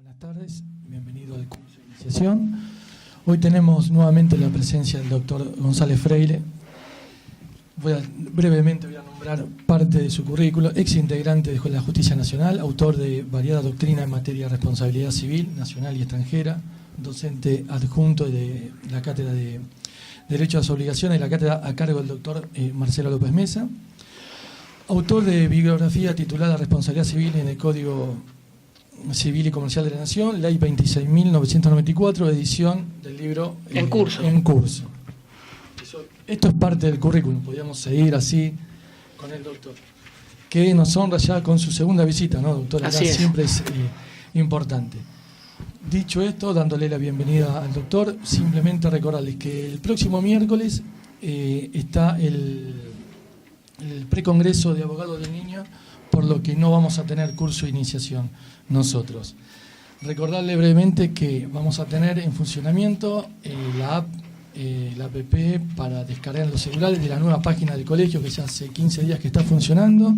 Buenas tardes, bienvenido al curso de iniciación. Hoy tenemos nuevamente la presencia del doctor González Freire. Brevemente voy a nombrar parte de su currículo. Ex integrante de la Justicia Nacional, autor de variada doctrina en materia de responsabilidad civil, nacional y extranjera, docente adjunto de la Cátedra de Derecho a las Obligaciones, la cátedra a cargo del doctor Marcelo López Mesa. Autor de bibliografía titulada Responsabilidad Civil en el Código Civil y Comercial de la Nación, Ley 26.994, edición del libro En curso. Esto es parte del currículum, podríamos seguir así con el doctor, que nos honra ya con su segunda visita, ¿no, doctor? Acá siempre es importante. Dicho esto, dándole la bienvenida al doctor, simplemente recordarles que el próximo miércoles está el precongreso de abogados del niño, por lo que no vamos a tener curso de iniciación nosotros. Recordarle brevemente que vamos a tener en funcionamiento la app para descargar en los celulares de la nueva página del colegio, que ya hace 15 días que está funcionando.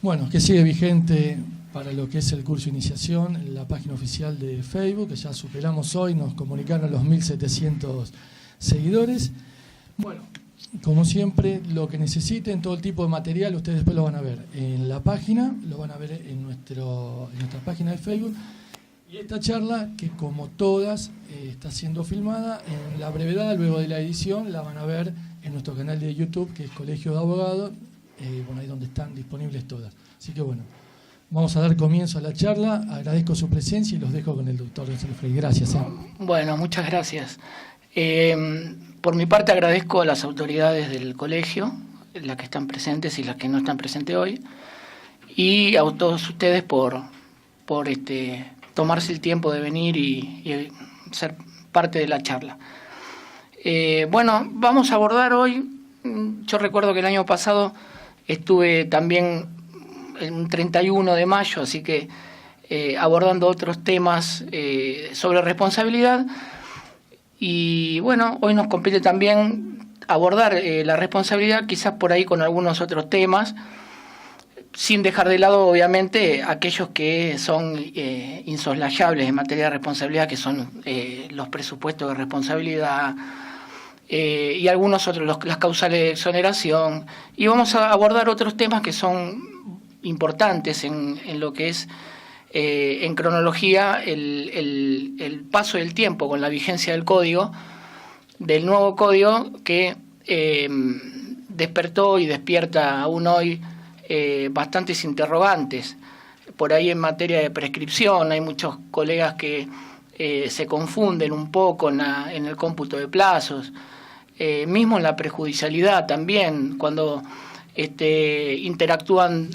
Bueno, que sigue vigente para lo que es el curso de iniciación en la página oficial de Facebook, que ya superamos hoy, nos comunicaron los 1.700 seguidores. Bueno, como siempre, lo que necesiten, todo el tipo de material, ustedes después lo van a ver en la página, lo van a ver en nuestra página de Facebook. Y esta charla, que como todas, está siendo filmada, en la brevedad, luego de la edición, la van a ver en nuestro canal de YouTube, que es Colegio de Abogados, bueno, ahí donde están disponibles todas. Así que bueno, vamos a dar comienzo a la charla. Agradezco su presencia y los dejo con el doctor González Freire. Gracias. Bueno, muchas gracias. Por mi parte agradezco a las autoridades del colegio, las que están presentes y las que no están presentes hoy, y a todos ustedes por tomarse el tiempo de venir y ser parte de la charla. Bueno, vamos a abordar hoy, yo recuerdo que el año pasado estuve también el 31 de mayo, así que abordando otros temas sobre responsabilidad. Y bueno, hoy nos compete también abordar la responsabilidad, quizás por ahí con algunos otros temas, sin dejar de lado obviamente aquellos que son insoslayables en materia de responsabilidad, que son los presupuestos de responsabilidad y algunos otros, las causales de exoneración. Y vamos a abordar otros temas que son importantes en lo que es en cronología el paso del tiempo con la vigencia del código, del nuevo código que despertó y despierta aún hoy bastantes interrogantes. Por ahí en materia de prescripción hay muchos colegas que se confunden un poco en el cómputo de plazos, mismo en la prejudicialidad también, cuando interactúan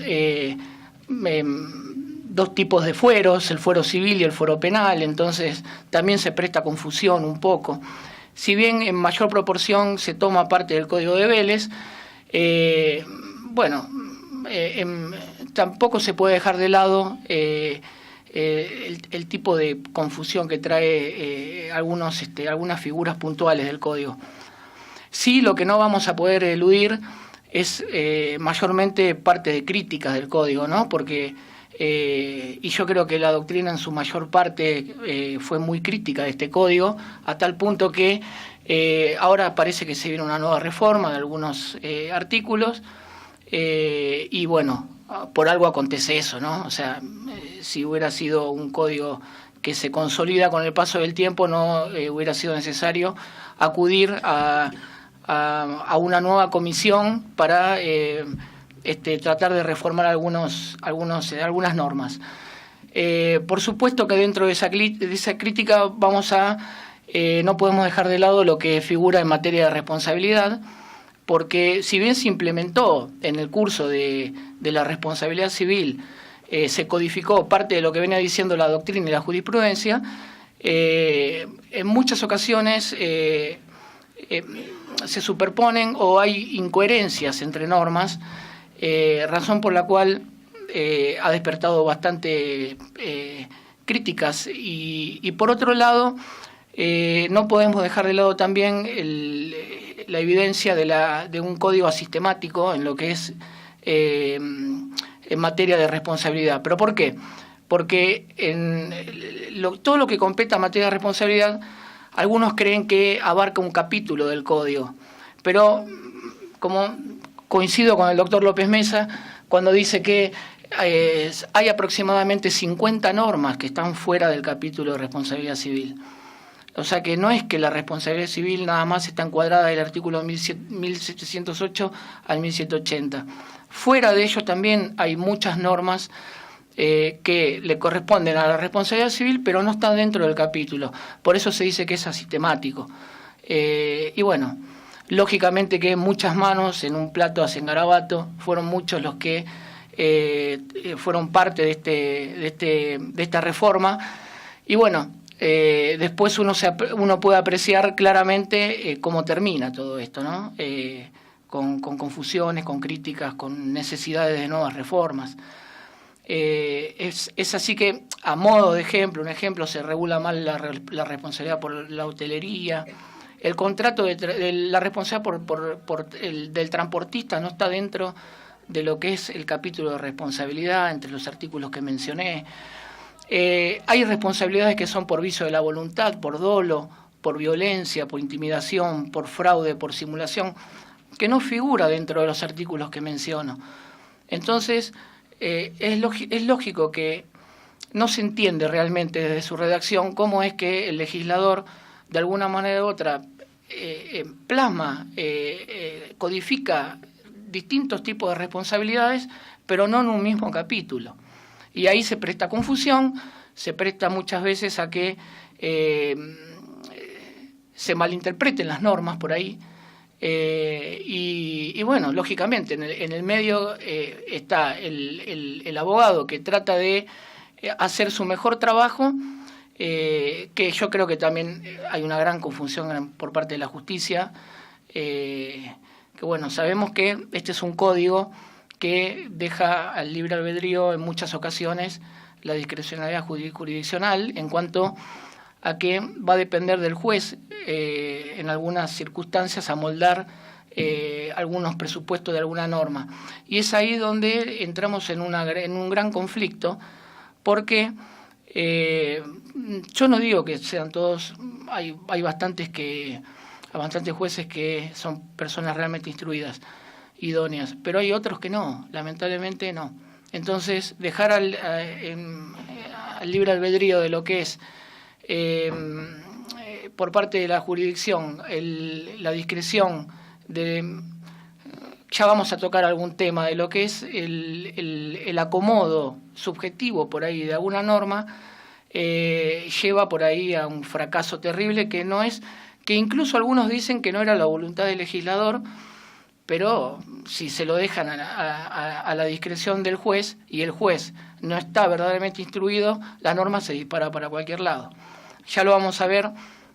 dos tipos de fueros, el fuero civil y el fuero penal, entonces también se presta confusión un poco. Si bien en mayor proporción se toma parte del Código de Vélez, tampoco se puede dejar de lado el tipo de confusión que trae algunas figuras puntuales del Código. Sí, lo que no vamos a poder eludir es mayormente parte de críticas del Código, ¿no? Porque y yo creo que la doctrina en su mayor parte fue muy crítica de este código, a tal punto que ahora parece que se viene una nueva reforma de algunos artículos, y bueno, por algo acontece eso, ¿no? O sea, si hubiera sido un código que se consolida con el paso del tiempo, no hubiera sido necesario acudir a una nueva comisión para tratar de reformar algunas normas. Por supuesto que dentro de esa crítica no podemos dejar de lado lo que figura en materia de responsabilidad, porque si bien se implementó en el curso de la responsabilidad civil, se codificó parte de lo que venía diciendo la doctrina y la jurisprudencia, en muchas ocasiones se superponen o hay incoherencias entre normas, razón por la cual ha despertado bastante críticas y por otro lado no podemos dejar de lado también la evidencia de un código asistemático en lo que es en materia de responsabilidad. ¿Pero por qué? porque todo lo que compete a materia de responsabilidad, algunos creen que abarca un capítulo del código, pero como coincido con el doctor López Mesa cuando dice que hay aproximadamente 50 normas que están fuera del capítulo de responsabilidad civil. O sea que no es que la responsabilidad civil nada más está encuadrada del artículo 1708 al 1780. Fuera de ello también hay muchas normas que le corresponden a la responsabilidad civil, pero no están dentro del capítulo. Por eso se dice que es asistemático. Y bueno, lógicamente que muchas manos en un plato hacen garabato, fueron muchos los que fueron parte de esta reforma. Y bueno, después uno puede apreciar claramente cómo termina todo esto, ¿no? Con confusiones, con críticas, con necesidades de nuevas reformas. Es así que, a modo de ejemplo, se regula mal la responsabilidad por la hotelería, el contrato la responsabilidad del transportista no está dentro de lo que es el capítulo de responsabilidad, entre los artículos que mencioné. Hay responsabilidades que son por vicio de la voluntad, por dolo, por violencia, por intimidación, por fraude, por simulación, que no figura dentro de los artículos que menciono. Entonces, es lógico que no se entiende realmente desde su redacción cómo es que el legislador, de alguna manera u otra, plasma, codifica distintos tipos de responsabilidades, pero no en un mismo capítulo. Y ahí se presta confusión, se presta muchas veces a que se malinterpreten las normas por ahí. Y bueno, lógicamente, en el medio está el abogado que trata de hacer su mejor trabajo, que yo creo que también hay una gran confusión por parte de la justicia, que bueno, sabemos que este es un código que deja al libre albedrío en muchas ocasiones la discrecionalidad jurisdiccional en cuanto a que va a depender del juez en algunas circunstancias amoldar algunos presupuestos de alguna norma. Y es ahí donde entramos en un gran conflicto, porque yo no digo que sean todos, hay bastantes jueces que son personas realmente instruidas, idóneas, pero hay otros que no, lamentablemente no. Entonces, dejar al libre albedrío de lo que es por parte de la jurisdicción la discreción de, ya vamos a tocar algún tema de lo que es el acomodo subjetivo por ahí de alguna norma, lleva por ahí a un fracaso terrible que incluso algunos dicen que no era la voluntad del legislador, pero si se lo dejan a la discreción del juez y el juez no está verdaderamente instruido, la norma se dispara para cualquier lado. Ya lo vamos a ver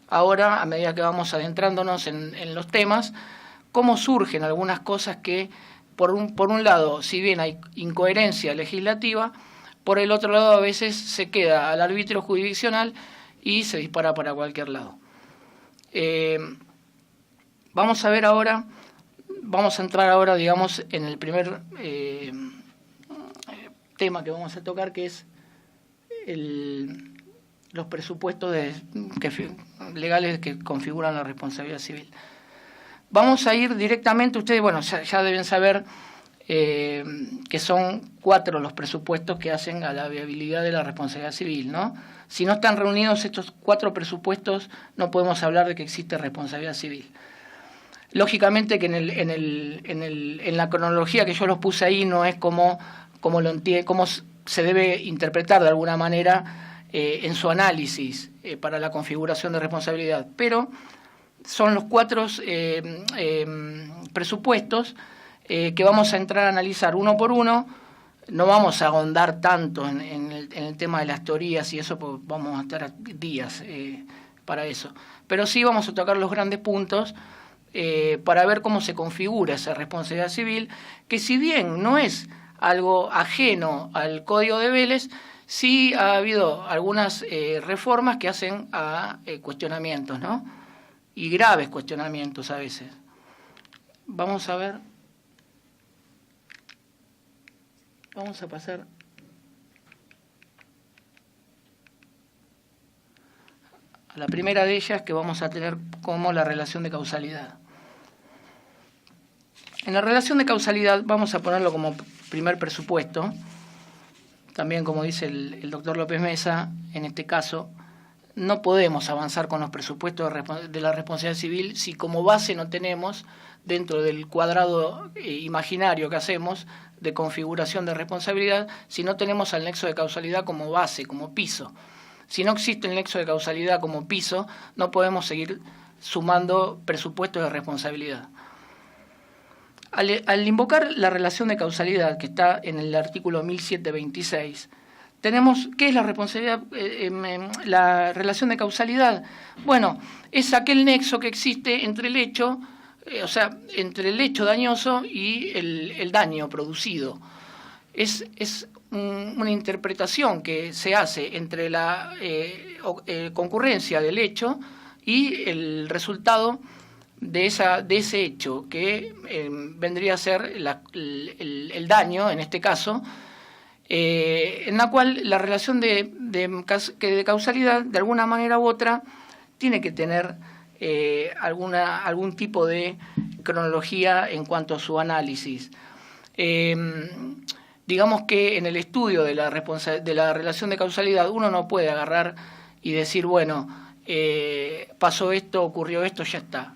ahora, a medida que vamos adentrándonos en los temas, cómo surgen algunas cosas que, por un lado, si bien hay incoherencia legislativa, por el otro lado a veces se queda al arbitrio jurisdiccional y se dispara para cualquier lado. Vamos a entrar ahora, digamos, en el primer tema que vamos a tocar, que es los presupuestos legales que configuran la responsabilidad civil. Vamos a ir directamente, ustedes, bueno, ya deben saber que son 4 los presupuestos que hacen a la viabilidad de la responsabilidad civil, ¿no? Si no están reunidos estos 4 presupuestos, no podemos hablar de que existe responsabilidad civil. Lógicamente que en la cronología que yo los puse ahí no es como se debe interpretar de alguna manera en su análisis para la configuración de responsabilidad, pero son los 4 presupuestos que vamos a entrar a analizar uno por uno. No vamos a ahondar tanto en el tema de las teorías y eso, pues vamos a estar días para eso, pero sí vamos a tocar los grandes puntos para ver cómo se configura esa responsabilidad civil, que si bien no es algo ajeno al Código de Vélez, sí ha habido algunas reformas que hacen a cuestionamientos, ¿no? Y graves cuestionamientos a veces. Vamos a ver. Vamos a pasar. La primera de ellas que vamos a tener como la relación de causalidad. En la relación de causalidad vamos a ponerlo como primer presupuesto, también como dice el doctor López Mesa, en este caso, no podemos avanzar con los presupuestos de la responsabilidad civil si como base no tenemos, dentro del cuadrado imaginario que hacemos de configuración de responsabilidad, si no tenemos al nexo de causalidad como base, como piso. Si no existe el nexo de causalidad como piso, no podemos seguir sumando presupuestos de responsabilidad. Al invocar la relación de causalidad que está en el artículo 1726, tenemos, ¿qué es la responsabilidad? La relación de causalidad. Bueno, es aquel nexo que existe entre el hecho, entre el hecho dañoso y el daño producido. Es una interpretación que se hace entre la concurrencia del hecho y el resultado de ese hecho, que vendría a ser el daño, en este caso, en la cual la relación de causalidad, de alguna manera u otra, tiene que tener algún tipo de cronología en cuanto a su análisis. Digamos que en el estudio de la relación de causalidad uno no puede agarrar y decir, bueno, pasó esto, ocurrió esto, ya está.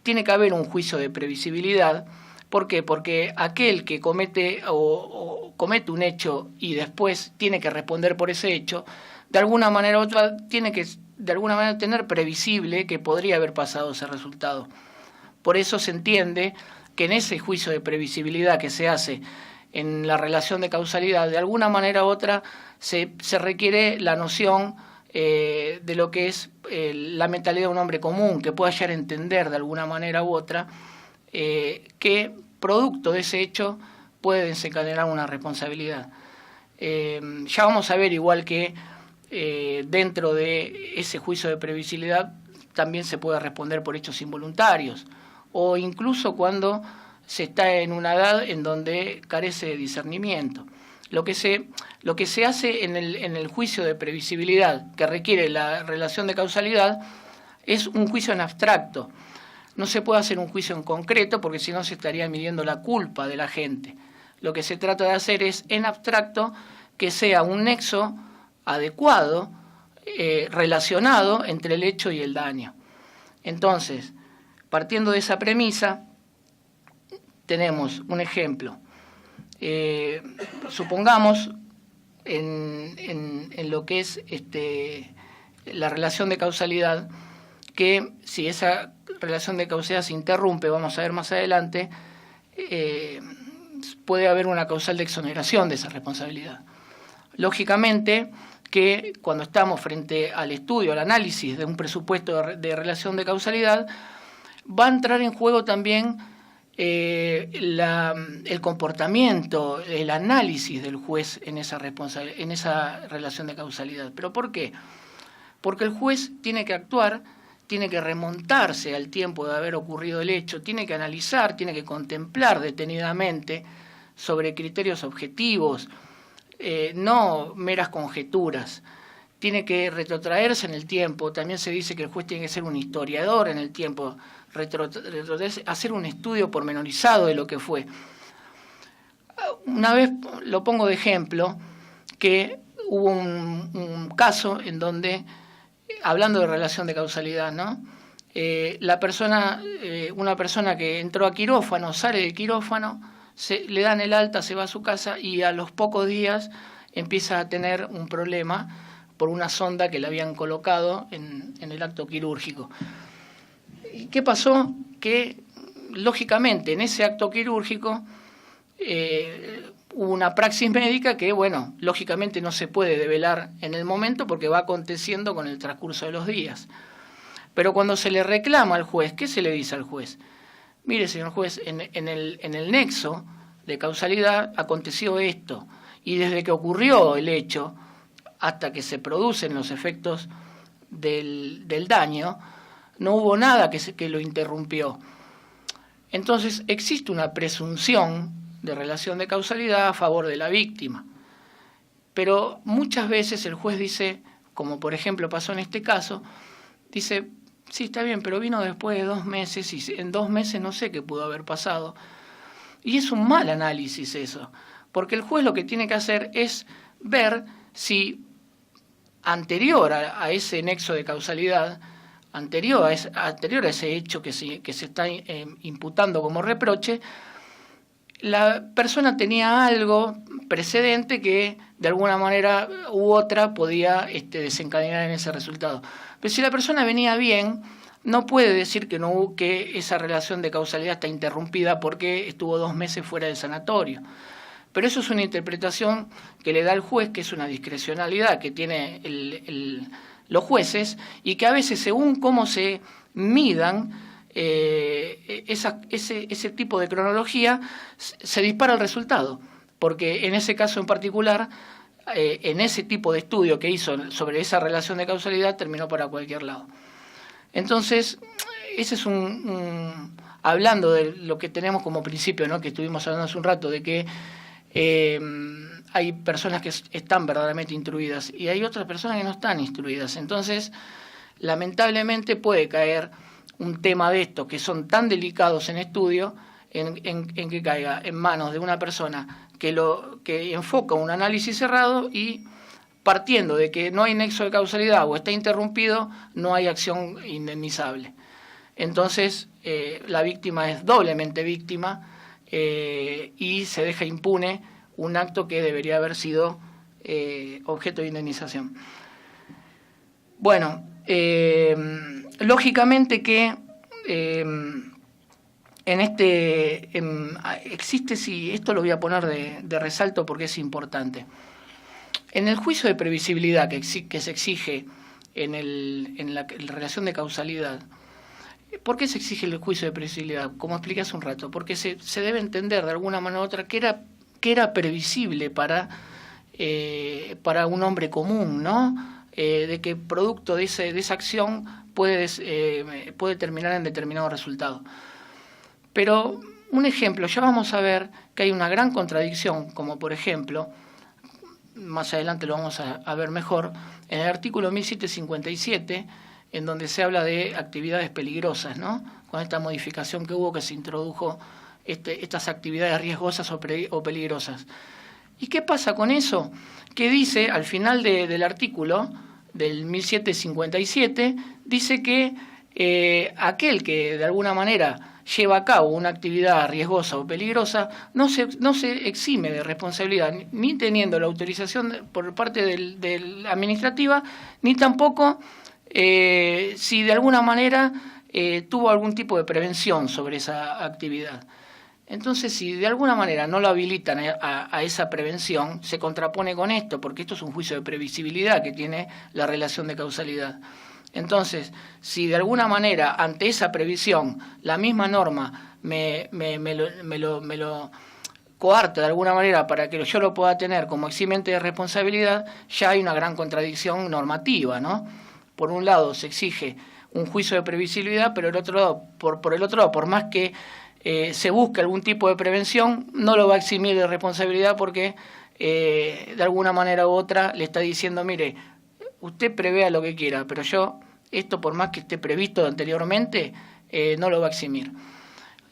Tiene que haber un juicio de previsibilidad. ¿Por qué? Porque aquel que comete un hecho y después tiene que responder por ese hecho, de alguna manera u otra tiene que tener previsible que podría haber pasado ese resultado. Por eso se entiende que en ese juicio de previsibilidad que se hace en la relación de causalidad, de alguna manera u otra se requiere la noción de lo que es la mentalidad de un hombre común, que pueda llegar a entender de alguna manera u otra que producto de ese hecho puede desencadenar una responsabilidad. Ya vamos a ver, igual que dentro de ese juicio de previsibilidad también se puede responder por hechos involuntarios, o incluso cuando se está en una edad en donde carece de discernimiento. Lo que se hace en el juicio de previsibilidad, que requiere la relación de causalidad, es un juicio en abstracto. No se puede hacer un juicio en concreto porque si no se estaría midiendo la culpa de la gente. Lo que se trata de hacer es, en abstracto, que sea un nexo adecuado, relacionado entre el hecho y el daño. Entonces, partiendo de esa premisa, tenemos un ejemplo. Supongamos en lo que es la relación de causalidad, que si esa relación de causalidad se interrumpe, vamos a ver más adelante, puede haber una causal de exoneración de esa responsabilidad. Lógicamente que cuando estamos frente al estudio, al análisis de un presupuesto de relación de causalidad, va a entrar en juego también el comportamiento, el análisis del juez en esa relación de causalidad. ¿Pero por qué? Porque el juez tiene que actuar, tiene que remontarse al tiempo de haber ocurrido el hecho, tiene que analizar, tiene que contemplar detenidamente sobre criterios objetivos, no meras conjeturas. Tiene que retrotraerse en el tiempo. También se dice que el juez tiene que ser un historiador en el tiempo, hacer un estudio pormenorizado de lo que fue. Una vez lo pongo de ejemplo, que hubo un caso en donde, hablando de relación de causalidad, ¿no? Una persona que entró a quirófano, sale del quirófano, le dan el alta, se va a su casa y a los pocos días empieza a tener un problema por una sonda que le habían colocado en el acto quirúrgico. ¿Y qué pasó? Que, lógicamente, en ese acto quirúrgico hubo una praxis médica que, bueno, lógicamente no se puede develar en el momento porque va aconteciendo con el transcurso de los días. Pero cuando se le reclama al juez, ¿qué se le dice al juez? Mire, señor juez, en el nexo de causalidad aconteció esto, y desde que ocurrió el hecho hasta que se producen los efectos del daño, no hubo nada que lo interrumpió. Entonces existe una presunción de relación de causalidad a favor de la víctima. Pero muchas veces el juez dice, como por ejemplo pasó en este caso, dice, sí, está bien, pero vino después de 2 meses y en 2 meses no sé qué pudo haber pasado. Y es un mal análisis eso, porque el juez lo que tiene que hacer es ver si anterior a ese nexo de causalidad, anterior a ese hecho que se está imputando como reproche, la persona tenía algo precedente que de alguna manera u otra podía desencadenar en ese resultado. Pero si la persona venía bien, no puede decir que esa relación de causalidad está interrumpida porque estuvo 2 meses fuera del sanatorio. Pero eso es una interpretación que le da al juez, que es una discrecionalidad que tiene los jueces, y que a veces, según cómo se midan ese tipo de cronología, se dispara el resultado. Porque en ese caso en particular, en ese tipo de estudio que hizo sobre esa relación de causalidad, terminó para cualquier lado. Entonces, ese es hablando de lo que tenemos como principio, ¿no?, que estuvimos hablando hace un rato, de que hay personas que están verdaderamente instruidas y hay otras personas que no están instruidas. Entonces, lamentablemente puede caer un tema de estos que son tan delicados en estudio en que caiga en manos de una persona que enfoca un análisis cerrado y, partiendo de que no hay nexo de causalidad o está interrumpido, no hay acción indemnizable. Entonces, la víctima es doblemente víctima y se deja impune un acto que debería haber sido objeto de indemnización. Bueno, lógicamente que existe, sí, esto lo voy a poner de resalto porque es importante. En el juicio de previsibilidad que se exige en la relación de causalidad, ¿por qué se exige el juicio de previsibilidad? Como expliqué hace un rato, porque se debe entender de alguna manera u otra que era previsible para un hombre común, ¿no? De que producto de esa acción puede terminar en determinado resultado. Pero un ejemplo, ya vamos a ver que hay una gran contradicción, como por ejemplo, más adelante lo vamos a ver mejor, en el artículo 1757, en donde se habla de actividades peligrosas, ¿no?, con esta modificación que hubo, que se introdujo estas actividades riesgosas o peligrosas. ¿Y qué pasa con eso? Que dice, al final del artículo del 1757, dice que aquel que de alguna manera lleva a cabo una actividad riesgosa o peligrosa no se exime de responsabilidad, ni teniendo la autorización por parte del administrativa, ni tampoco si de alguna manera tuvo algún tipo de prevención sobre esa actividad. Entonces, si de alguna manera no lo habilitan a esa prevención, se contrapone con esto, porque esto es un juicio de previsibilidad que tiene la relación de causalidad. Entonces, si de alguna manera, ante esa previsión, la misma norma me lo coarta de alguna manera para que yo lo pueda tener como eximente de responsabilidad, ya hay una gran contradicción normativa, ¿no? Por un lado se exige un juicio de previsibilidad, pero por el otro lado, por más que se busque algún tipo de prevención, no lo va a eximir de responsabilidad porque de alguna manera u otra le está diciendo, mire, usted prevea lo que quiera, pero esto por más que esté previsto anteriormente, no lo va a eximir.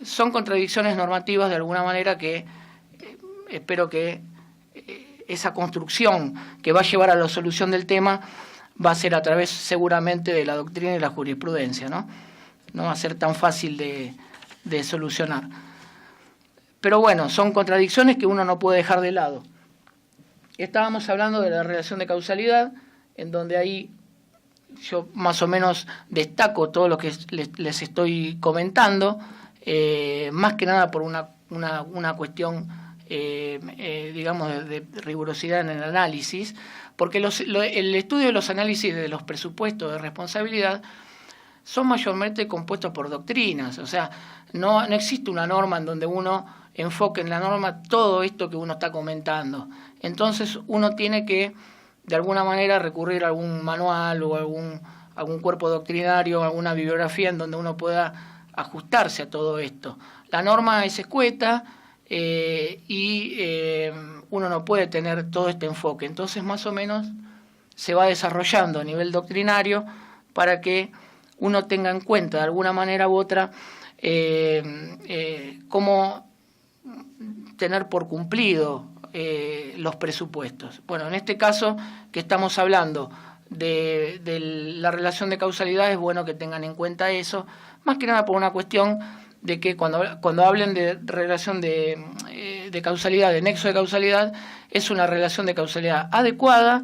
Son contradicciones normativas de alguna manera que espero que esa construcción que va a llevar a la solución del tema va a ser a través seguramente de la doctrina y la jurisprudencia, ¿no? No va a ser tan fácil de solucionar. Pero bueno, son contradicciones que uno no puede dejar de lado. Estábamos hablando de la relación de causalidad, en donde ahí yo más o menos destaco todo lo que les estoy comentando, más que nada por una cuestión, digamos, de rigurosidad en el análisis, porque el estudio de los análisis de los presupuestos de responsabilidad son mayormente compuestos por doctrinas, o sea, no existe una norma en donde uno enfoque en la norma todo esto que uno está comentando. Entonces uno tiene que, de alguna manera, recurrir a algún manual o algún cuerpo doctrinario, alguna bibliografía en donde uno pueda ajustarse a todo esto. La norma es escueta y uno no puede tener todo este enfoque. Entonces, más o menos, se va desarrollando a nivel doctrinario para que uno tenga en cuenta de alguna manera u otra cómo tener por cumplido los presupuestos. Bueno, en este caso que estamos hablando de la relación de causalidad, es bueno que tengan en cuenta eso, más que nada por una cuestión de que cuando hablen de relación de causalidad, de nexo de causalidad, es una relación de causalidad adecuada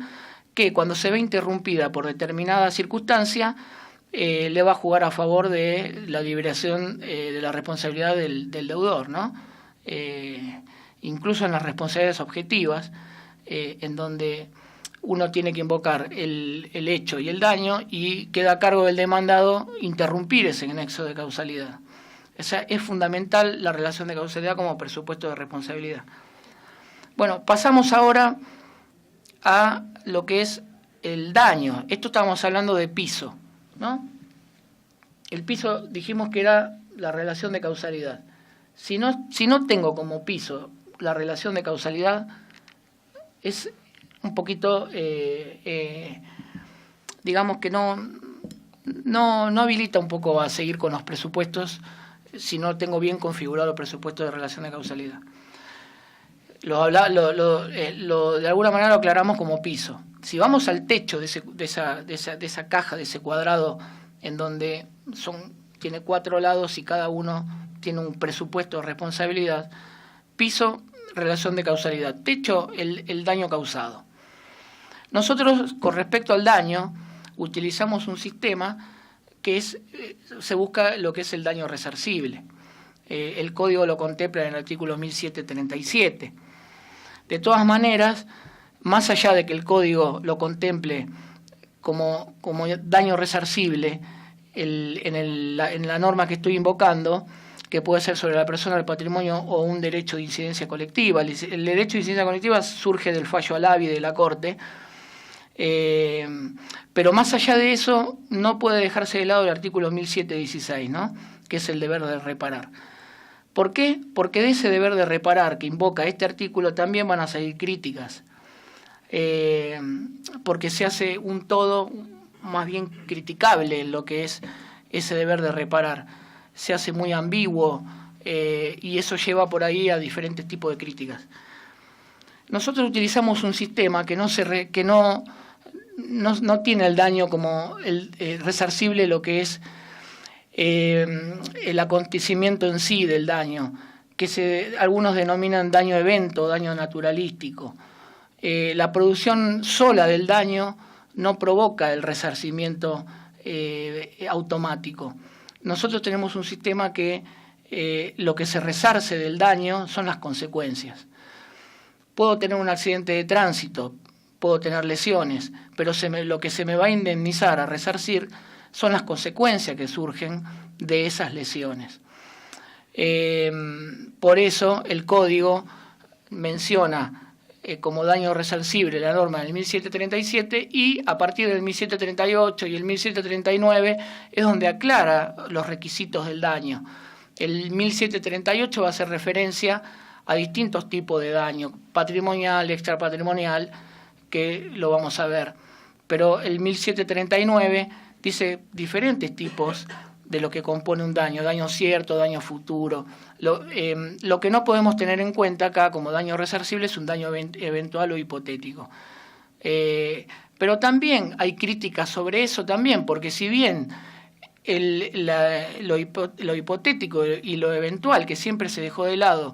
que cuando se ve interrumpida por determinada circunstancia, le va a jugar a favor de la liberación de la responsabilidad del deudor, ¿no? Incluso en las responsabilidades objetivas, en donde uno tiene que invocar el hecho y el daño y queda a cargo del demandado interrumpir ese nexo de causalidad. O sea, es fundamental la relación de causalidad como presupuesto de responsabilidad. Bueno, pasamos ahora a lo que es el daño. Esto estábamos hablando de piso, ¿no? El piso dijimos que era la relación de causalidad. Si no tengo como piso la relación de causalidad, es un poquito, digamos que no habilita un poco a seguir con los presupuestos si no tengo bien configurado el presupuesto de relación de causalidad. De alguna manera lo aclaramos como piso. Si vamos al techo de esa caja, de ese cuadrado, en donde tiene 4 lados y cada uno tiene un presupuesto de responsabilidad, piso, relación de causalidad, techo, el daño causado. Nosotros, con respecto al daño, utilizamos un sistema que se busca lo que es el daño resarcible. El código lo contempla en el artículo 1737. De todas maneras, más allá de que el código lo contemple como daño resarcible, en la norma que estoy invocando, que puede ser sobre la persona, el patrimonio o un derecho de incidencia colectiva. El derecho de incidencia colectiva surge del fallo Alavi de la Corte, pero más allá de eso no puede dejarse de lado el artículo 1716, ¿no? Que es el deber de reparar. ¿Por qué? Porque de ese deber de reparar que invoca este artículo también van a salir críticas, porque se hace un todo más bien criticable en lo que es ese deber de reparar. Se hace muy ambiguo y eso lleva por ahí a diferentes tipos de críticas. Nosotros utilizamos un sistema que no tiene el daño como resarcible, lo que es el acontecimiento en sí del daño, que algunos denominan daño evento, daño naturalístico. La producción sola del daño no provoca el resarcimiento automático. Nosotros tenemos un sistema que lo que se resarce del daño son las consecuencias. Puedo tener un accidente de tránsito, puedo tener lesiones, pero lo que se me va a indemnizar, a resarcir, son las consecuencias que surgen de esas lesiones. Por eso el código menciona como daño resarcible la norma del 1737 y a partir del 1738 y el 1739 es donde aclara los requisitos del daño. El 1738 va a hacer referencia a distintos tipos de daño, patrimonial, extrapatrimonial, que lo vamos a ver. Pero el 1739 dice diferentes tipos de lo que compone un daño cierto, daño futuro. Lo que no podemos tener en cuenta acá como daño resarcible es un daño eventual o hipotético. Pero también hay críticas sobre eso también, porque si bien lo hipotético y lo eventual, que siempre se dejó de lado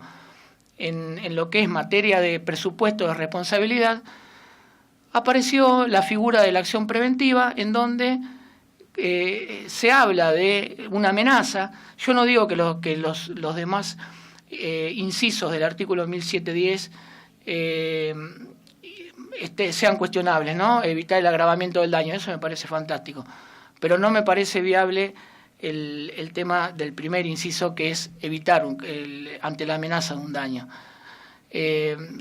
en lo que es materia de presupuesto de responsabilidad, apareció la figura de la acción preventiva, en donde se habla de una amenaza. Yo no digo que los demás incisos del artículo 1710 sean cuestionables, ¿no? Evitar el agravamiento del daño, eso me parece fantástico. Pero no me parece viable el tema del primer inciso, que es evitar ante la amenaza de un daño.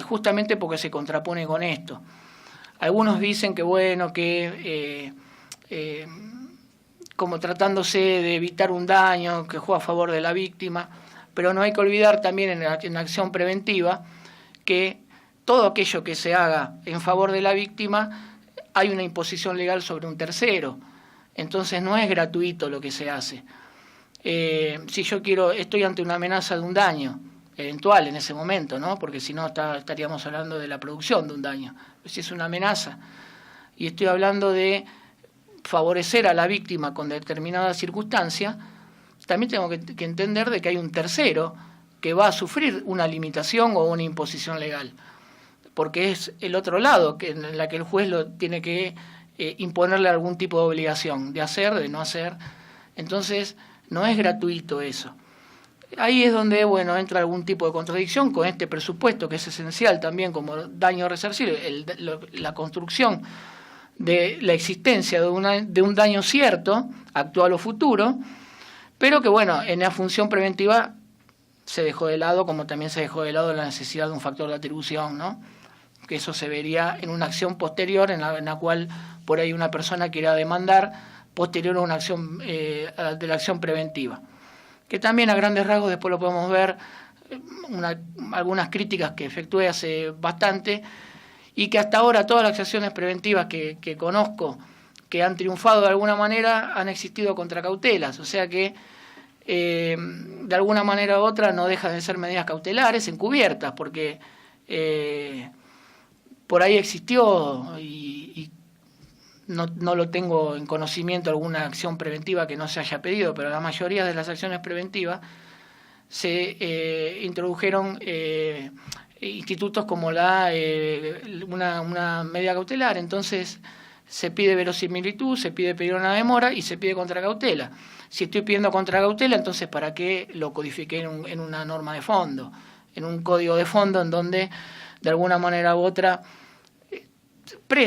Justamente porque se contrapone con esto. Algunos dicen que bueno, que como tratándose de evitar un daño, que juega a favor de la víctima, pero no hay que olvidar también en la acción preventiva que todo aquello que se haga en favor de la víctima hay una imposición legal sobre un tercero. Entonces no es gratuito lo que se hace. Si yo estoy ante una amenaza de un daño eventual en ese momento, ¿no? Porque si no estaríamos hablando de la producción de un daño. Si es una amenaza y estoy hablando de favorecer a la víctima con determinada circunstancia, también tengo que entender de que hay un tercero que va a sufrir una limitación o una imposición legal, porque es el otro lado en la que el juez tiene que imponerle algún tipo de obligación, de hacer, de no hacer. Entonces, no es gratuito eso. Ahí es donde, bueno, entra algún tipo de contradicción con este presupuesto, que es esencial también como daño resarcible, la construcción de la existencia de un daño cierto, actual o futuro, pero que, bueno, en la función preventiva se dejó de lado, como también se dejó de lado la necesidad de un factor de atribución, ¿no? Que eso se vería en una acción posterior en la cual por ahí una persona quiera demandar posterior a una acción de la acción preventiva. Que también a grandes rasgos después lo podemos ver, algunas críticas que efectué hace bastante, y que hasta ahora todas las acciones preventivas que conozco, que han triunfado de alguna manera, han existido contra cautelas, o sea que de alguna manera u otra no dejan de ser medidas cautelares encubiertas, porque por ahí existió y no lo tengo en conocimiento alguna acción preventiva que no se haya pedido, pero la mayoría de las acciones preventivas se introdujeron institutos como una medida cautelar. Entonces se pide verosimilitud, se pide pedir una demora y se pide contracautela. Si estoy pidiendo contracautela, entonces ¿para qué lo codifiqué en una norma de fondo, en un código de fondo en donde de alguna manera u otra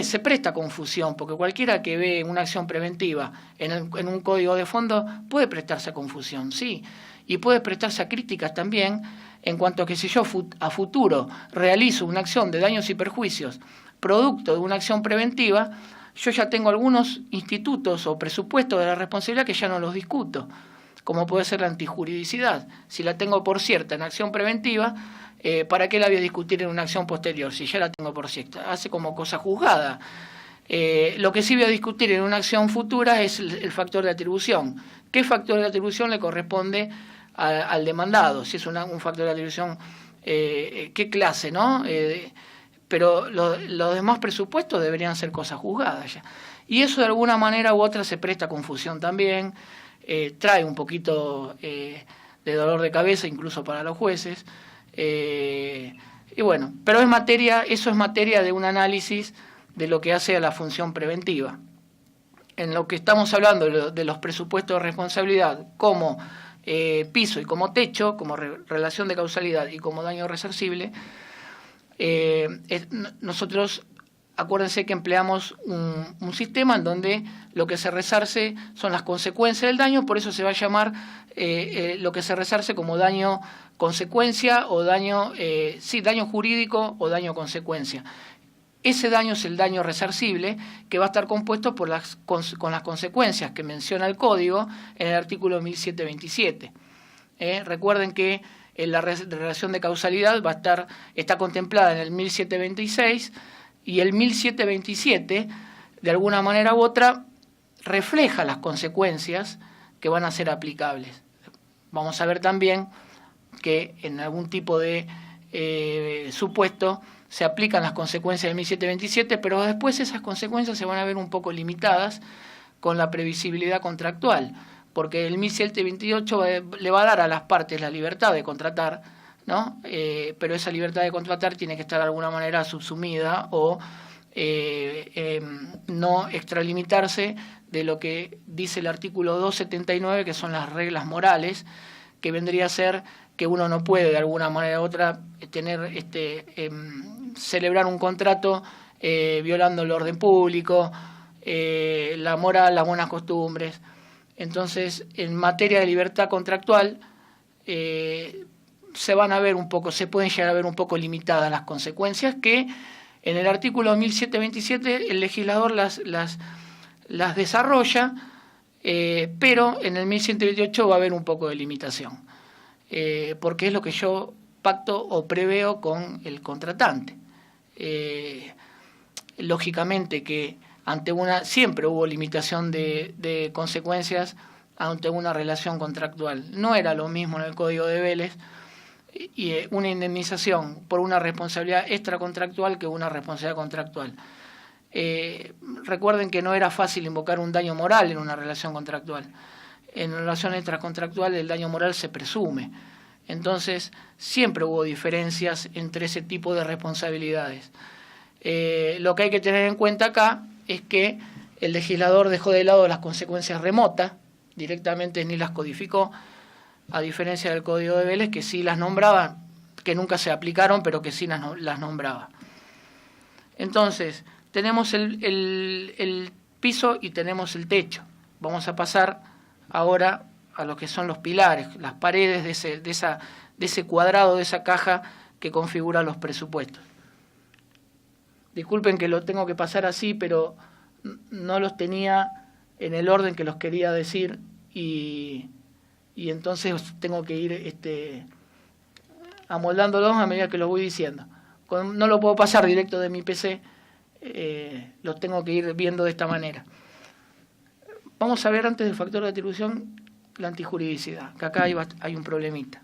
se presta confusión? Porque cualquiera que ve una acción preventiva en un código de fondo puede prestarse a confusión, sí, y puede prestarse a críticas también, en cuanto a que si yo a futuro realizo una acción de daños y perjuicios producto de una acción preventiva, yo ya tengo algunos institutos o presupuestos de la responsabilidad que ya no los discuto, como puede ser la antijuridicidad. Si la tengo por cierta en acción preventiva, ¿para qué la voy a discutir en una acción posterior si ya la tengo por cierta? Hace como cosa juzgada. Lo que sí voy a discutir en una acción futura es el factor de atribución. ¿Qué factor de atribución le corresponde al demandado? Si es un factor de atribución, ¿qué clase, no? Pero los demás presupuestos deberían ser cosas juzgadas ya. Y eso de alguna manera u otra se presta a confusión también, trae un poquito de dolor de cabeza incluso para los jueces. Y bueno, pero eso es materia de un análisis de lo que hace a la función preventiva. En lo que estamos hablando de los presupuestos de responsabilidad como piso y como techo, como relación de causalidad y como daño resarcible, nosotros, acuérdense que empleamos un sistema en donde lo que se resarce son las consecuencias del daño, por eso se va a llamar lo que se resarce como daño consecuencia o daño jurídico o daño consecuencia. Ese daño es el daño resarcible, que va a estar compuesto con las consecuencias que menciona el Código en el artículo 1727. Recuerden que la relación de causalidad está contemplada en el 1726, y el 1727, de alguna manera u otra, refleja las consecuencias que van a ser aplicables. Vamos a ver también que en algún tipo de supuesto se aplican las consecuencias del 1727, pero después esas consecuencias se van a ver un poco limitadas con la previsibilidad contractual, porque el 1728 le va a dar a las partes la libertad de contratar, ¿no? Pero esa libertad de contratar tiene que estar de alguna manera subsumida o no extralimitarse de lo que dice el artículo 279, que son las reglas morales, que vendría a ser que uno no puede de alguna manera u otra celebrar un contrato violando el orden público, la moral, las buenas costumbres. Entonces, en materia de libertad contractual, se pueden llegar a ver un poco limitadas las consecuencias, que en el artículo 1727 el legislador las desarrolla, pero en el 1128 va a haber un poco de limitación, porque es lo que yo pacto o preveo con el contratante. Lógicamente que siempre hubo limitación de consecuencias ante una relación contractual. No era lo mismo en el Código de Vélez y una indemnización por una responsabilidad extracontractual que una responsabilidad contractual. Recuerden que no era fácil invocar un daño moral en una relación contractual. En relación extracontractual el daño moral se presume. Entonces, siempre hubo diferencias entre ese tipo de responsabilidades. Lo que hay que tener en cuenta acá es que el legislador dejó de lado las consecuencias remotas, directamente ni las codificó, a diferencia del Código de Vélez, que sí las nombraba, que nunca se aplicaron, pero que sí las nombraba. Entonces, tenemos el piso y tenemos el techo. Vamos a pasar ahora a lo que son los pilares, las paredes de ese cuadrado, de esa caja que configura los presupuestos. Disculpen que lo tengo que pasar así, pero no los tenía en el orden que los quería decir y entonces tengo que ir amoldándolos a medida que los voy diciendo. No lo puedo pasar directo de mi PC, los tengo que ir viendo de esta manera. Vamos a ver antes del factor de atribución la antijuridicidad, que acá hay un problemita.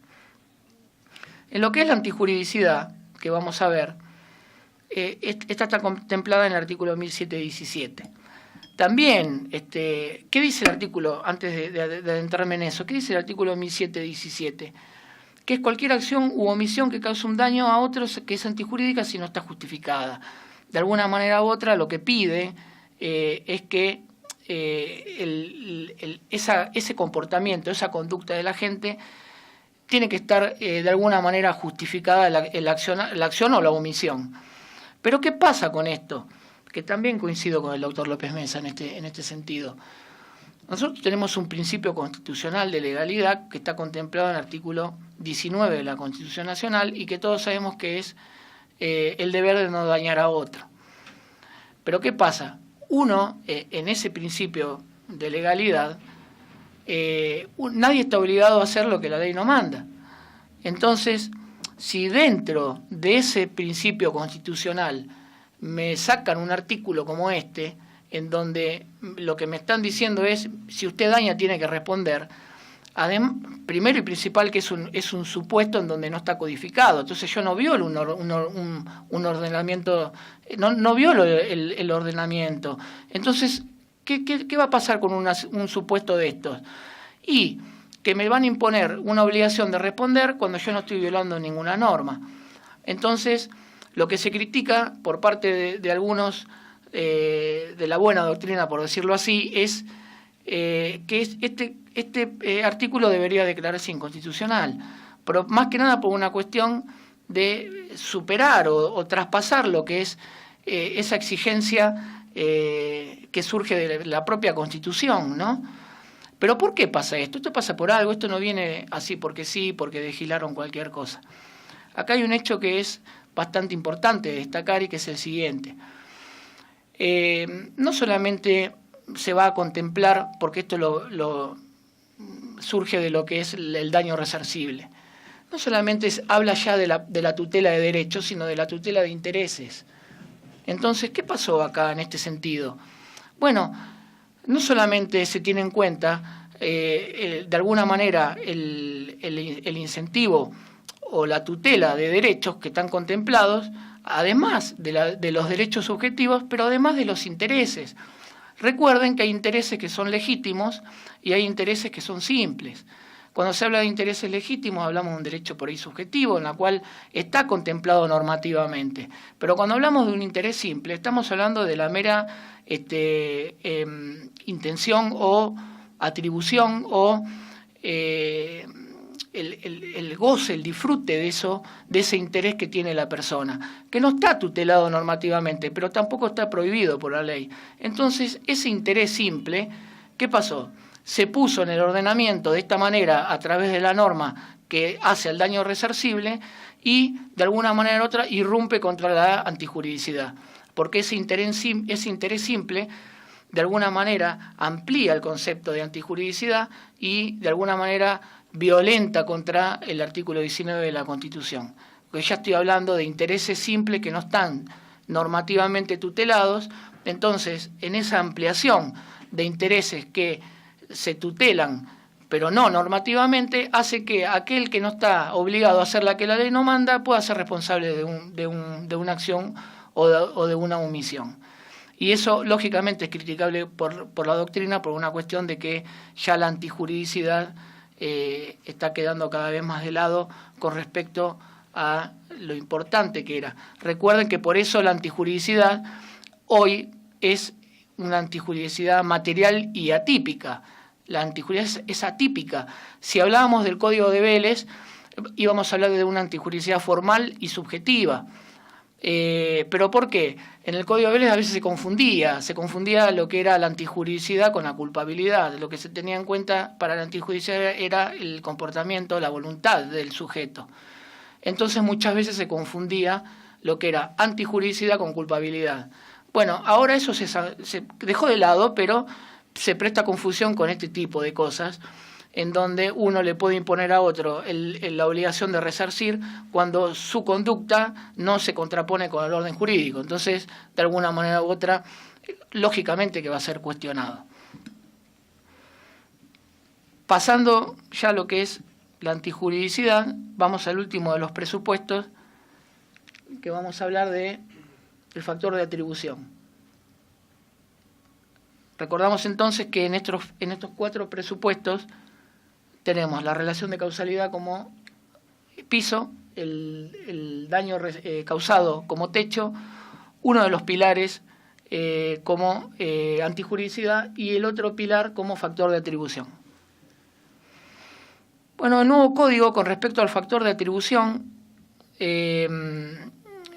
En lo que es la antijuridicidad, que vamos a ver, esta está contemplada en el artículo 1717. También, ¿qué dice el artículo, antes de adentrarme en eso, qué dice el artículo 1717? Que es cualquier acción u omisión que cause un daño a otros que es antijurídica si no está justificada. De alguna manera u otra lo que pide es que ese comportamiento, esa conducta de la gente tiene que estar de alguna manera justificada la acción o la omisión. Pero ¿qué pasa con esto? Que también coincido con el doctor López Mesa en este sentido. Nosotros tenemos un principio constitucional de legalidad que está contemplado en el artículo 19 de la Constitución Nacional y que todos sabemos que es el deber de no dañar a otro. Pero ¿qué pasa? Uno, en ese principio de legalidad, nadie está obligado a hacer lo que la ley no manda. Entonces, si dentro de ese principio constitucional me sacan un artículo como este, en donde lo que me están diciendo es, si usted daña tiene que responder, primero y principal que es un supuesto en donde no está codificado, entonces yo no violo un ordenamiento, no violo el ordenamiento. Entonces, ¿qué va a pasar con un supuesto de estos? Y que me van a imponer una obligación de responder cuando yo no estoy violando ninguna norma. Entonces, lo que se critica por parte de algunos de la buena doctrina, por decirlo así, es que este artículo debería declararse inconstitucional, pero más que nada por una cuestión de superar o traspasar lo que es esa exigencia que surge de la propia Constitución, ¿no? Pero ¿por qué pasa esto? Esto pasa por algo, esto no viene así porque sí, porque legislaron cualquier cosa. Acá hay un hecho que es bastante importante de destacar y que es el siguiente. No solamente se va a contemplar, porque esto surge de lo que es el daño resarcible, no solamente habla ya de la tutela de derechos, sino de la tutela de intereses. Entonces, ¿qué pasó acá en este sentido? Bueno, no solamente se tiene en cuenta, de alguna manera, el incentivo o la tutela de derechos que están contemplados, además de los derechos subjetivos, pero además de los intereses. Recuerden que hay intereses que son legítimos y hay intereses que son simples. Cuando se habla de intereses legítimos hablamos de un derecho por ahí subjetivo, en la cual está contemplado normativamente. Pero cuando hablamos de un interés simple, estamos hablando de la mera intención o atribución o el goce, el disfrute de ese interés que tiene la persona, que no está tutelado normativamente, pero tampoco está prohibido por la ley. Entonces, ese interés simple, ¿qué pasó? Se puso en el ordenamiento de esta manera a través de la norma que hace el daño resarcible y, de alguna manera u otra, irrumpe contra la antijuridicidad, porque ese interés simple, de alguna manera, amplía el concepto de antijuridicidad y, de alguna manera, violenta contra el artículo 19 de la Constitución. Porque ya estoy hablando de intereses simples que no están normativamente tutelados, Entonces, en esa ampliación de intereses que se tutelan, pero no normativamente, hace que aquel que no está obligado a hacer la que la ley no manda pueda ser responsable de una acción o de una omisión. Y eso, lógicamente, es criticable por la doctrina, por una cuestión de que ya la antijuridicidad está quedando cada vez más de lado con respecto a lo importante que era. Recuerden que por eso la antijuridicidad hoy es una antijuridicidad material y atípica. La antijuridicidad es atípica. Si hablábamos del Código de Vélez, íbamos a hablar de una antijuridicidad formal y subjetiva. ¿Pero por qué? En el Código de Vélez a veces se confundía lo que era la antijuridicidad con la culpabilidad. Lo que se tenía en cuenta para la antijuridicidad era el comportamiento, la voluntad del sujeto. Entonces muchas veces se confundía lo que era antijuridicidad con culpabilidad. Bueno, ahora eso se dejó de lado, pero se presta confusión con este tipo de cosas, en donde uno le puede imponer a otro la obligación de resarcir cuando su conducta no se contrapone con el orden jurídico. Entonces, de alguna manera u otra, lógicamente que va a ser cuestionado. Pasando ya a lo que es la antijuridicidad, vamos al último de los presupuestos, que vamos a hablar del factor de atribución. Recordamos entonces que en estos 4 presupuestos tenemos la relación de causalidad como piso, el daño causado como techo, uno de los pilares como antijuridicidad y el otro pilar como factor de atribución. Bueno, el nuevo código con respecto al factor de atribución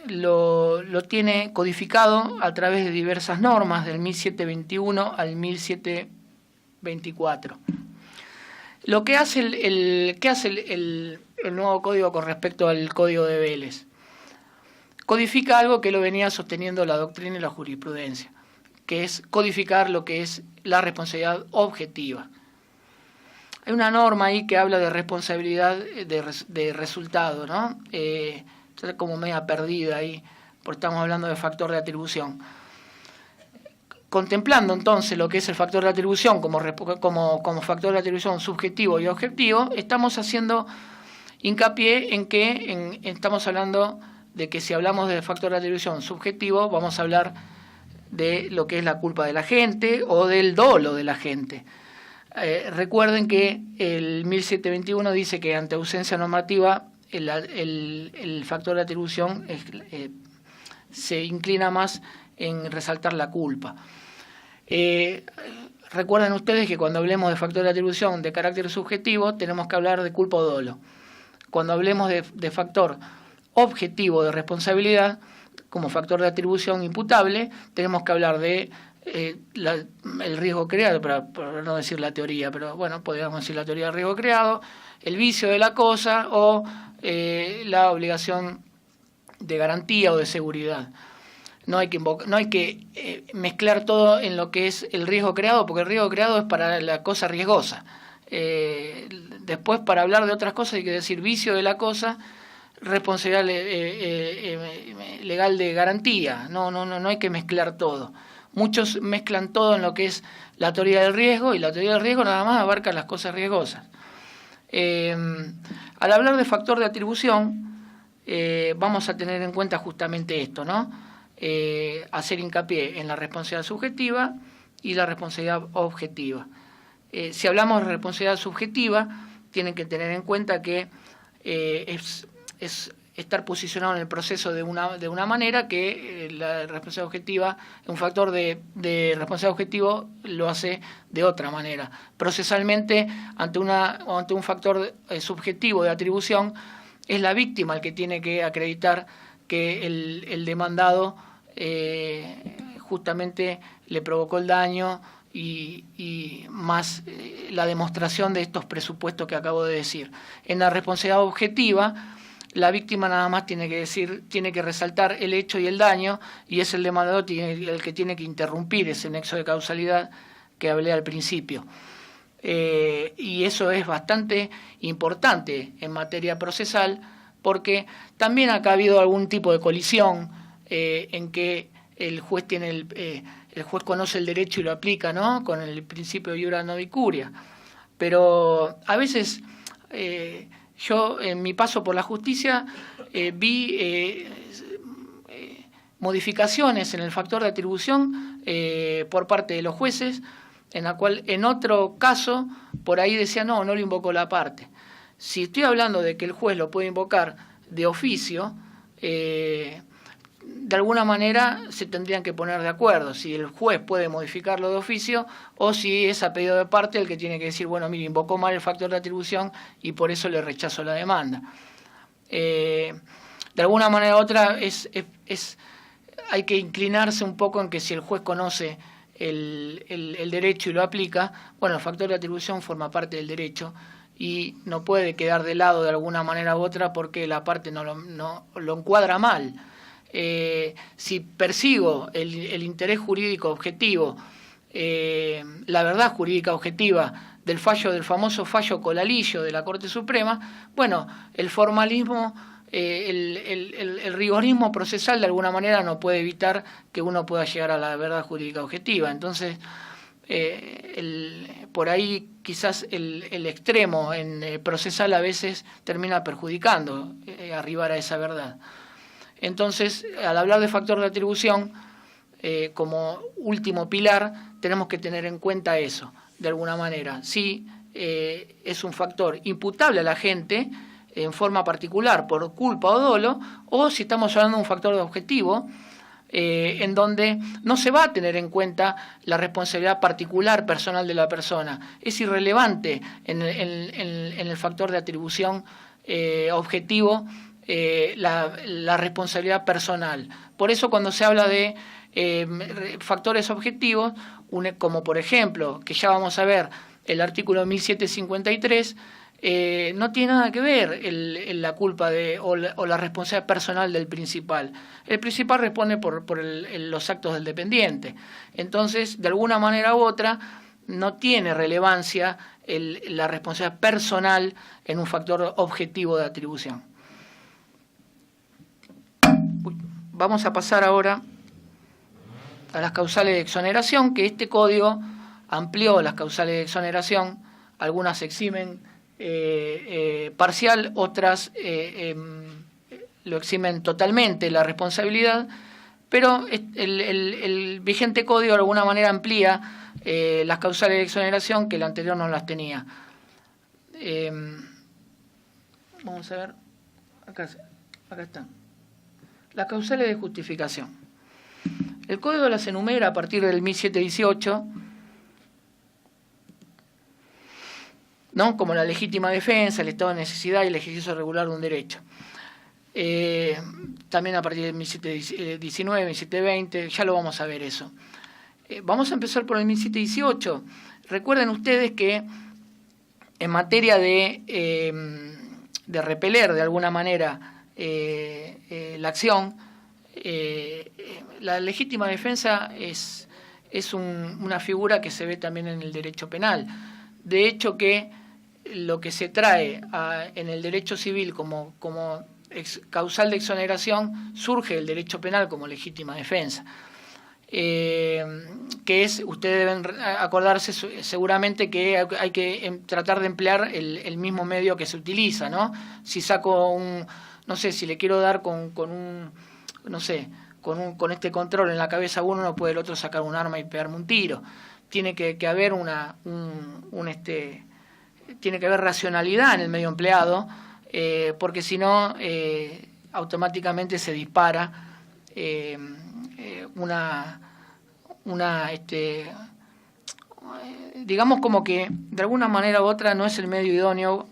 lo tiene codificado a través de diversas normas, del 1721 al 1724. Lo que hace el nuevo código con respecto al Código de Vélez, codifica algo que lo venía sosteniendo la doctrina y la jurisprudencia, que es codificar lo que es la responsabilidad objetiva. Hay una norma ahí que habla de responsabilidad de resultado, ¿no? Está como media perdida ahí, porque estamos hablando de factor de atribución. Contemplando entonces lo que es el factor de atribución como factor de atribución subjetivo y objetivo, estamos haciendo hincapié en que estamos hablando de que si hablamos de factor de atribución subjetivo, vamos a hablar de lo que es la culpa de la gente o del dolo de la gente. Recuerden que el 1721 dice que ante ausencia normativa el factor de atribución se inclina más en resaltar la culpa. Recuerden ustedes que cuando hablemos de factor de atribución de carácter subjetivo tenemos que hablar de culpa o dolo. Cuando hablemos de factor objetivo de responsabilidad como factor de atribución imputable, tenemos que hablar de el riesgo creado, para no decir la teoría, pero bueno, podríamos decir la teoría del riesgo creado, el vicio de la cosa o la obligación de garantía o de seguridad. No hay que mezclar todo en lo que es el riesgo creado, porque el riesgo creado es para la cosa riesgosa. Después, para hablar de otras cosas, hay que decir vicio de la cosa, responsabilidad legal de garantía. No hay que mezclar todo. Muchos mezclan todo en lo que es la teoría del riesgo, y la teoría del riesgo nada más abarca las cosas riesgosas. Al hablar de factor de atribución, vamos a tener en cuenta justamente esto, ¿no? Hacer hincapié en la responsabilidad subjetiva y la responsabilidad objetiva. Si hablamos de responsabilidad subjetiva, tienen que tener en cuenta que es estar posicionado en el proceso de una manera que la responsabilidad objetiva, un factor de responsabilidad objetivo lo hace de otra manera. Procesalmente, ante un factor subjetivo de atribución, es la víctima el que tiene que acreditar que el demandado justamente le provocó el daño y más la demostración de estos presupuestos que acabo de decir. En la responsabilidad objetiva, la víctima nada más tiene que resaltar el hecho y el daño, y es el demandador el que tiene que interrumpir ese nexo de causalidad que hablé al principio. Y eso es bastante importante en materia procesal, porque también acá ha habido algún tipo de colisión en que el juez tiene el juez conoce el derecho y lo aplica, ¿no?, con el principio de iura non vicuria. Pero a veces yo en mi paso por la justicia vi modificaciones en el factor de atribución por parte de los jueces, en la cual en otro caso por ahí decía no lo invocó la parte. Si estoy hablando de que el juez lo puede invocar de oficio, de alguna manera se tendrían que poner de acuerdo si el juez puede modificarlo de oficio o si es a pedido de parte el que tiene que decir, bueno, mire, invocó mal el factor de atribución y por eso le rechazo la demanda. De alguna manera u otra hay que inclinarse un poco en que si el juez conoce el derecho y lo aplica, bueno, el factor de atribución forma parte del derecho y no puede quedar de lado de alguna manera u otra porque la parte no lo encuadra mal. Si persigo el interés jurídico objetivo, la verdad jurídica objetiva del famoso fallo Colalillo de la Corte Suprema, bueno, el formalismo, el rigorismo procesal de alguna manera no puede evitar que uno pueda llegar a la verdad jurídica objetiva. Entonces, por ahí quizás el extremo en procesal a veces termina perjudicando arribar a esa verdad. Entonces, al hablar de factor de atribución, como último pilar, tenemos que tener en cuenta eso, de alguna manera. Si es un factor imputable a la gente en forma particular por culpa o dolo, o si estamos hablando de un factor de objetivo, en donde no se va a tener en cuenta la responsabilidad particular personal de la persona. Es irrelevante en el factor de atribución objetivo la responsabilidad personal. Por eso cuando se habla de factores objetivos, como por ejemplo, que ya vamos a ver el artículo 1753, no tiene nada que ver la culpa o la responsabilidad personal del principal. El principal responde por los actos del dependiente. Entonces, de alguna manera u otra, no tiene relevancia la responsabilidad personal en un factor objetivo de atribución. Vamos a pasar ahora a las causales de exoneración, que este código amplió las causales de exoneración, algunas eximen parcial, otras lo eximen totalmente la responsabilidad, pero el vigente código de alguna manera amplía las causales de exoneración que el anterior no las tenía. Vamos a ver, acá están. Las causales de justificación. El código las enumera a partir del 1718, ¿no?, como la legítima defensa, el estado de necesidad y el ejercicio regular de un derecho. También a partir del 1719, 1720, ya lo vamos a ver eso. Vamos a empezar por el 1718. Recuerden ustedes que en materia de repeler de alguna manera la acción, la legítima defensa es una figura que se ve también en el derecho penal. De hecho que lo que se trae en el derecho civil como causal de exoneración surge del derecho penal como legítima defensa. Que es, ustedes deben acordarse seguramente que hay que tratar de emplear el mismo medio que se utiliza, ¿no? Si saco no sé, si le quiero dar con este control en la cabeza a uno, no puede el otro sacar un arma y pegarme un tiro. Tiene que haber tiene que haber racionalidad en el medio empleado, porque si no, automáticamente se dispara digamos como que de alguna manera u otra no es el medio idóneo.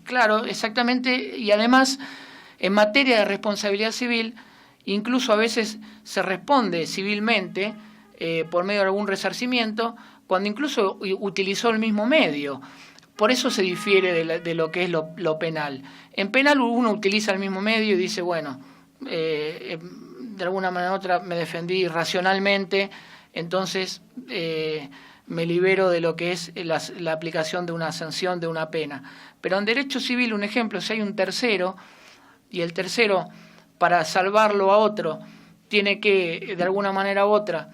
Claro, exactamente, y además en materia de responsabilidad civil, incluso a veces se responde civilmente por medio de algún resarcimiento, cuando incluso utilizó el mismo medio. Por eso se difiere de lo que es lo penal. En penal uno utiliza el mismo medio y dice, bueno, de alguna manera u otra me defendí racionalmente, entonces me libero de lo que es la aplicación de una sanción, de una pena. Pero en derecho civil, un ejemplo, si hay un tercero, y el tercero, para salvarlo a otro, tiene que, de alguna manera u otra,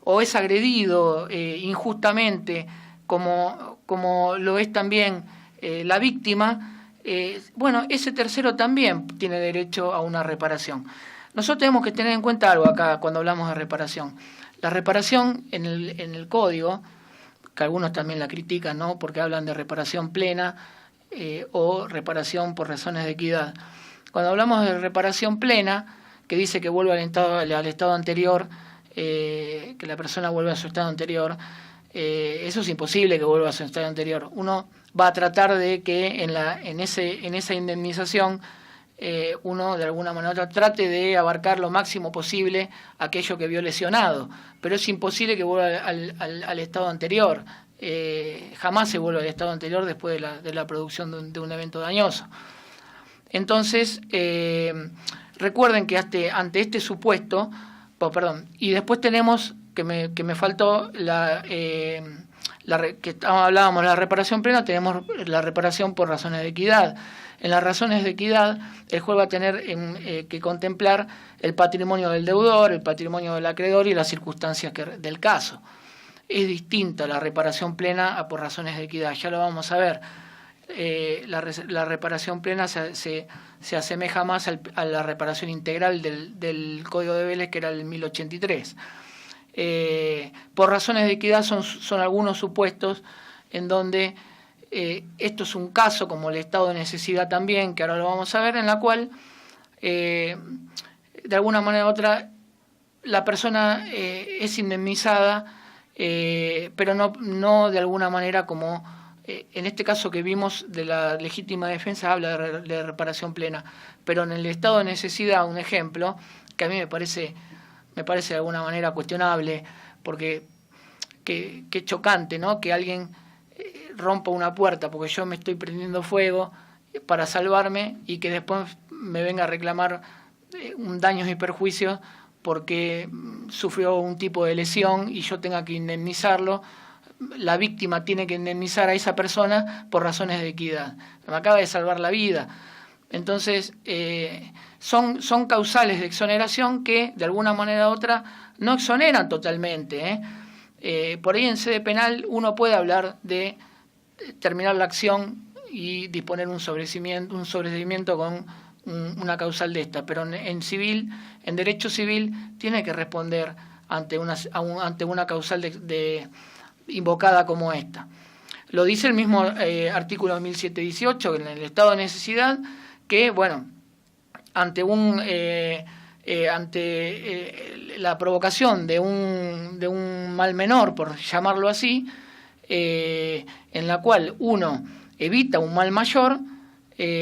o es agredido injustamente, como lo es también la víctima, bueno, ese tercero también tiene derecho a una reparación. Nosotros tenemos que tener en cuenta algo acá cuando hablamos de reparación. La reparación en el código, que algunos también la critican, ¿no?, porque hablan de reparación plena o reparación por razones de equidad. Cuando hablamos de reparación plena, que dice que vuelve al estado anterior, que la persona vuelve a su estado anterior, eso es imposible que vuelva a su estado anterior. Uno va a tratar de que en esa indemnización uno de alguna manera u otra trate de abarcar lo máximo posible aquello que vio lesionado, pero es imposible que vuelva al estado anterior. Jamás se vuelve al estado anterior después de la producción de un evento dañoso. Entonces, recuerden que ante este supuesto, y después tenemos, que me faltó, que hablábamos de la reparación plena, tenemos la reparación por razones de equidad. En las razones de equidad, el juez va a tener que contemplar el patrimonio del deudor, el patrimonio del acreedor y las circunstancias del caso. Es distinta la reparación plena a por razones de equidad, ya lo vamos a ver. La reparación plena se asemeja más a la reparación integral del Código de Vélez, que era el 1083. Por razones de equidad son algunos supuestos en donde esto es un caso, como el estado de necesidad también, que ahora lo vamos a ver, en la cual de alguna manera u otra la persona es indemnizada, pero no de alguna manera como en este caso que vimos de la legítima defensa, habla de reparación plena, pero en el estado de necesidad, un ejemplo que a mí me parece de alguna manera cuestionable, porque qué chocante, ¿no?, que alguien rompa una puerta porque yo me estoy prendiendo fuego para salvarme y que después me venga a reclamar daños y perjuicios porque sufrió un tipo de lesión y yo tenga que indemnizarlo. La víctima tiene que indemnizar a esa persona por razones de equidad. Me acaba de salvar la vida. Entonces, son causales de exoneración que, de alguna manera u otra, no exoneran totalmente. Por ahí en sede penal uno puede hablar de terminar la acción y disponer un sobreseimiento con una causal de esta, pero en derecho civil tiene que responder ante una causal invocada como esta. Lo dice el mismo artículo 1718, en el estado de necesidad, que, bueno, ante la provocación de un mal menor, por llamarlo así, en la cual uno evita un mal mayor,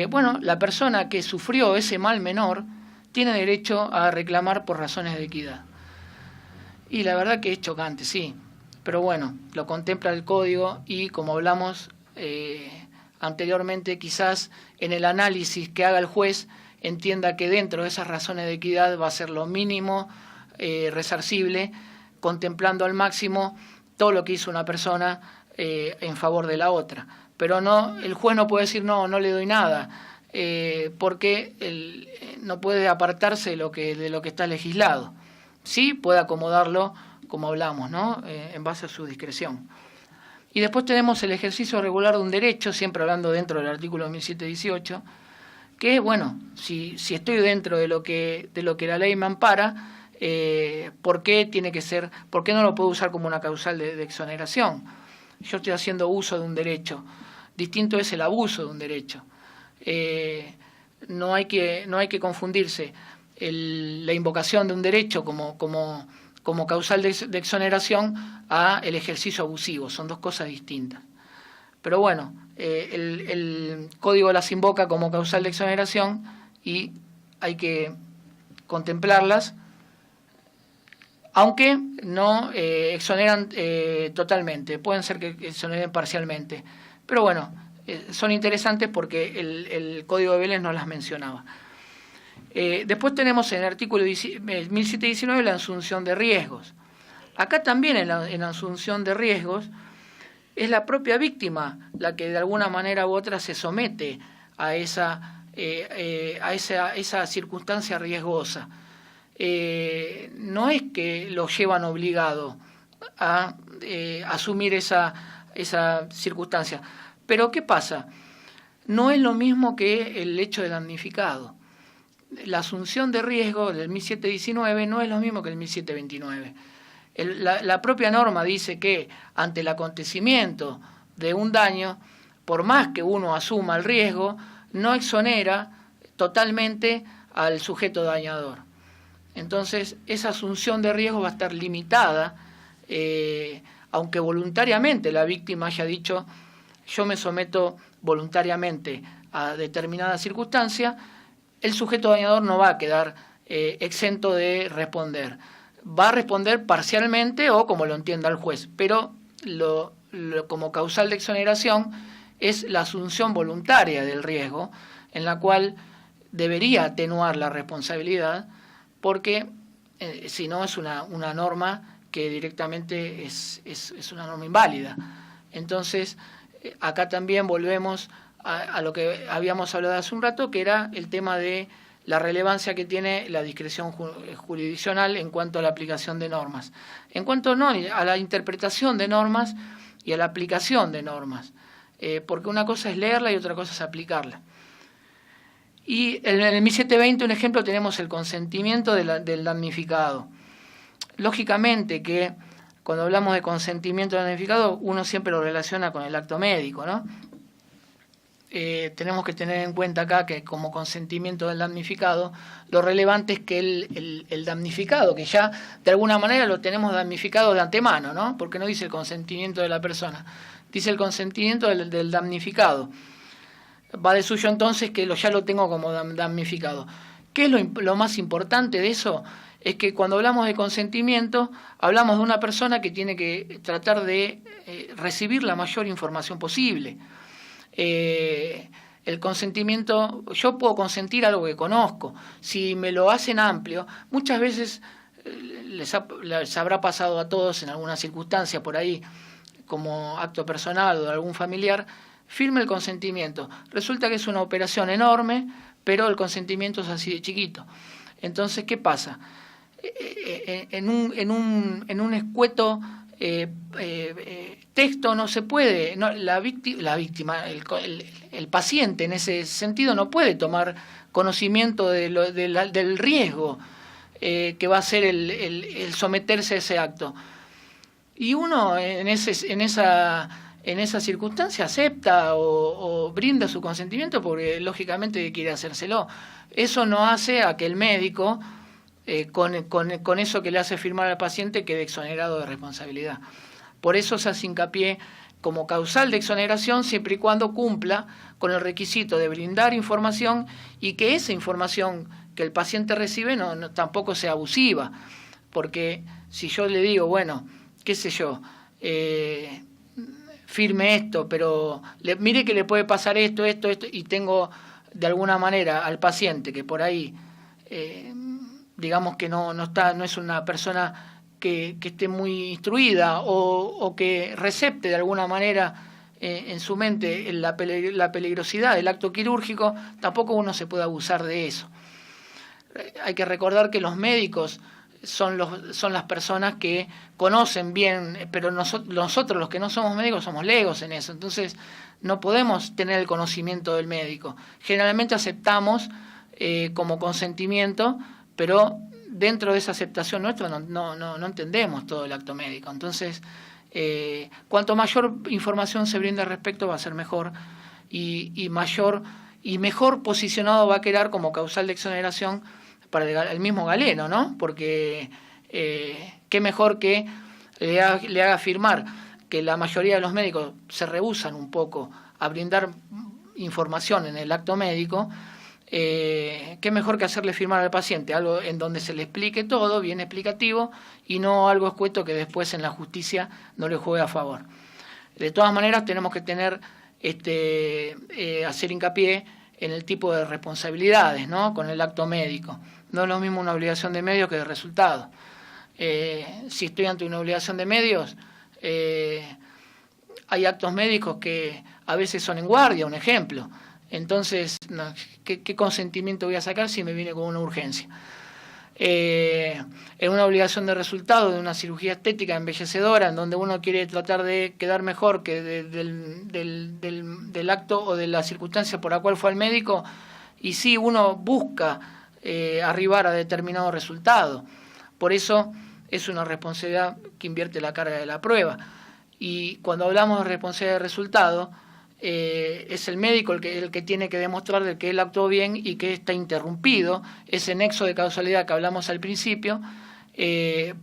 bueno, la persona que sufrió ese mal menor tiene derecho a reclamar por razones de equidad. Y la verdad que es chocante, sí, pero bueno, lo contempla el código y, como hablamos anteriormente, quizás en el análisis que haga el juez entienda que dentro de esas razones de equidad va a ser lo mínimo resarcible, contemplando al máximo todo lo que hizo una persona en favor de la otra. Pero no, el juez no puede decir no le doy nada, porque no puede apartarse de lo que está legislado. Sí puede acomodarlo, como hablamos, ¿no?, en base a su discreción. Y después tenemos el ejercicio regular de un derecho, siempre hablando dentro del artículo 1718, que, bueno, si estoy dentro de lo que la ley me ampara, ¿por qué no lo puedo usar como una causal de exoneración? Yo estoy haciendo uso de un derecho. Distinto es el abuso de un derecho. No hay que confundirse la invocación de un derecho como causal de exoneración a el ejercicio abusivo. Son dos cosas distintas. Pero bueno, el código las invoca como causal de exoneración y hay que contemplarlas, aunque no exoneran totalmente, pueden ser que exoneren parcialmente. Pero bueno, son interesantes porque el Código de Vélez no las mencionaba. Después tenemos en el artículo 1719 la asunción de riesgos. Acá también en la asunción de riesgos es la propia víctima la que de alguna manera u otra se somete a esa a esa circunstancia riesgosa. No es que lo llevan obligado a asumir esa circunstancia. Pero ¿qué pasa? No es lo mismo que el hecho de damnificado. La asunción de riesgo del 1719 no es lo mismo que el 1729. La propia norma dice que ante el acontecimiento de un daño, por más que uno asuma el riesgo, no exonera totalmente al sujeto dañador. Entonces, esa asunción de riesgo va a estar limitada, aunque voluntariamente la víctima haya dicho, yo me someto voluntariamente a determinada circunstancia, el sujeto dañador no va a quedar exento de responder. Va a responder parcialmente o como lo entienda el juez, pero como causal de exoneración es la asunción voluntaria del riesgo, en la cual debería atenuar la responsabilidad, porque si no es una norma que directamente es una norma inválida. Entonces, acá también volvemos a lo que habíamos hablado hace un rato, que era el tema de la relevancia que tiene la discreción jurisdiccional en cuanto a la aplicación de normas. En cuanto a la interpretación de normas y a la aplicación de normas, porque una cosa es leerla y otra cosa es aplicarla. Y en el 1720, un ejemplo, tenemos el consentimiento del damnificado. Lógicamente que cuando hablamos de consentimiento del damnificado, uno siempre lo relaciona con el acto médico, ¿no? Tenemos que tener en cuenta acá que como consentimiento del damnificado, lo relevante es que el damnificado, que ya de alguna manera lo tenemos damnificado de antemano, ¿no? Porque no dice el consentimiento de la persona, dice el consentimiento del damnificado. Va de suyo entonces que ya lo tengo como damnificado. ¿Qué es lo más importante de eso? Es que cuando hablamos de consentimiento, hablamos de una persona que tiene que tratar de recibir la mayor información posible. El consentimiento, yo puedo consentir algo que conozco. Si me lo hacen amplio, muchas veces les habrá pasado a todos en alguna circunstancia por ahí, como acto personal o de algún familiar, firme el consentimiento. Resulta que es una operación enorme, pero el consentimiento es así de chiquito. Entonces, ¿qué pasa? En un escueto texto no se puede, la víctima, el paciente en ese sentido no puede tomar conocimiento del riesgo que va a ser el someterse a ese acto. Y uno en esa circunstancia acepta o brinda su consentimiento porque lógicamente quiere hacérselo. Eso no hace a que el médico, con eso que le hace firmar al paciente, quede exonerado de responsabilidad. Por eso se hace hincapié como causal de exoneración siempre y cuando cumpla con el requisito de brindar información y que esa información que el paciente recibe no tampoco sea abusiva. Porque si yo le digo, bueno, qué sé yo, firme esto, pero mire que le puede pasar esto, y tengo de alguna manera al paciente que por ahí, digamos que no es una persona que esté muy instruida o que recepte de alguna manera en su mente la peligrosidad del acto quirúrgico, tampoco uno se puede abusar de eso. Hay que recordar que los médicos son las personas que conocen bien, pero nosotros los que no somos médicos somos legos en eso, entonces no podemos tener el conocimiento del médico. Generalmente aceptamos como consentimiento, pero dentro de esa aceptación nuestra no entendemos todo el acto médico. Entonces, cuanto mayor información se brinde al respecto va a ser mejor y mejor posicionado va a quedar como causal de exoneración para el mismo Galeno, ¿no? Porque qué mejor que le haga firmar que la mayoría de los médicos se rehúsan un poco a brindar información en el acto médico. Qué mejor que hacerle firmar al paciente algo en donde se le explique todo, bien explicativo, y no algo escueto que después en la justicia no le juegue a favor. De todas maneras tenemos que tener hacer hincapié en el tipo de responsabilidades, ¿no? Con el acto médico. No es lo mismo una obligación de medios que de resultado. Si estoy ante una obligación de medios, hay actos médicos que a veces son en guardia, un ejemplo. Entonces, no, ¿qué consentimiento voy a sacar si me viene con una urgencia? En una obligación de resultado de una cirugía estética embellecedora, en donde uno quiere tratar de quedar mejor que del acto o de la circunstancia por la cual fue al médico, y sí, uno busca arribar a determinado resultado. Por eso es una responsabilidad que invierte la carga de la prueba. Y cuando hablamos de responsabilidad de resultado, es el médico el que tiene que demostrar de que él actuó bien y que está interrumpido ese nexo de causalidad que hablamos al principio,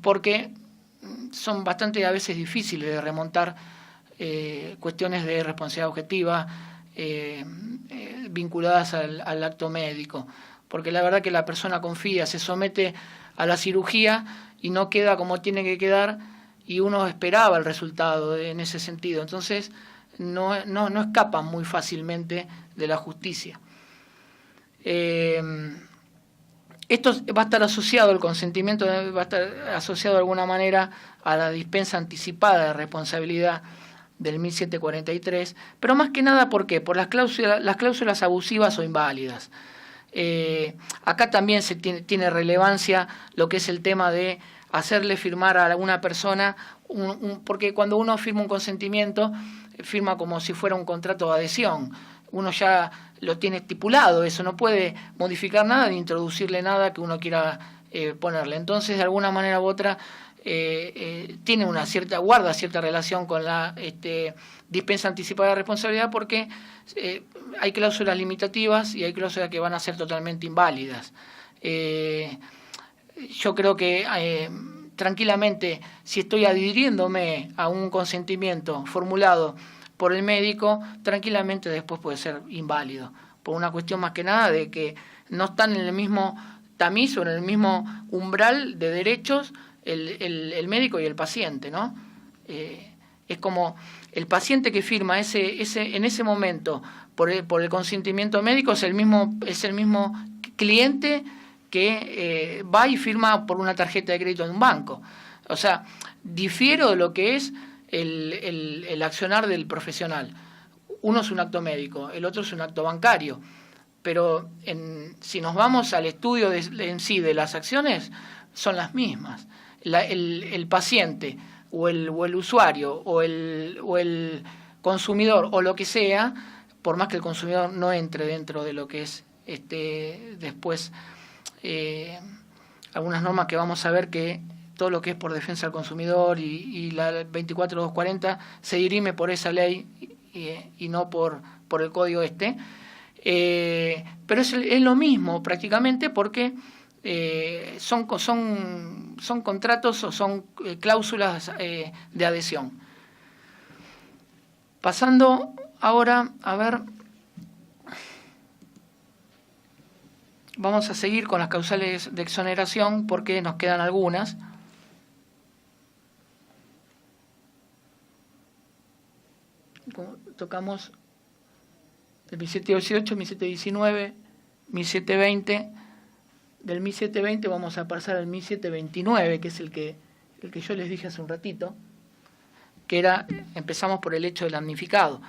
porque son bastante a veces difíciles de remontar cuestiones de responsabilidad objetiva vinculadas al acto médico, porque la verdad que la persona confía, se somete a la cirugía y no queda como tiene que quedar, y uno esperaba el resultado en ese sentido. Entonces no escapan muy fácilmente de la justicia. Esto va a estar asociado, el consentimiento va a estar asociado de alguna manera a la dispensa anticipada de responsabilidad del 1743, pero más que nada, ¿por qué? Por las cláusulas abusivas o inválidas. Acá también tiene relevancia lo que es el tema de hacerle firmar a alguna persona, porque cuando uno firma un consentimiento, firma como si fuera un contrato de adhesión. Uno ya lo tiene estipulado, eso no puede modificar nada ni introducirle nada que uno quiera ponerle. Entonces, de alguna manera u otra, tiene guarda cierta relación con la dispensa anticipada de responsabilidad, porque hay cláusulas limitativas y hay cláusulas que van a ser totalmente inválidas. Yo creo que tranquilamente, si estoy adhiriéndome a un consentimiento formulado por el médico, tranquilamente después puede ser inválido, por una cuestión más que nada de que no están en el mismo tamiz o en el mismo umbral de derechos el médico y el paciente, ¿no? Es como el paciente que firma en ese momento por el consentimiento médico es el mismo cliente que va y firma por una tarjeta de crédito en un banco. O sea, difiero de lo que es el accionar del profesional. Uno es un acto médico, el otro es un acto bancario. Pero si nos vamos al estudio en sí de las acciones, son las mismas. El paciente o el usuario o el consumidor o lo que sea, por más que el consumidor no entre dentro de lo que es después algunas normas que vamos a ver, que todo lo que es por defensa del consumidor y la 24240 se dirime por esa ley y no por el código pero es lo mismo prácticamente, porque son contratos o son cláusulas de adhesión. Pasando ahora a ver, vamos a seguir con las causales de exoneración porque nos quedan algunas. Tocamos el 1718, 1719, 1720. Del 1720 vamos a pasar al 1729, que es el que yo les dije hace un ratito, que empezamos por el hecho de damnificado.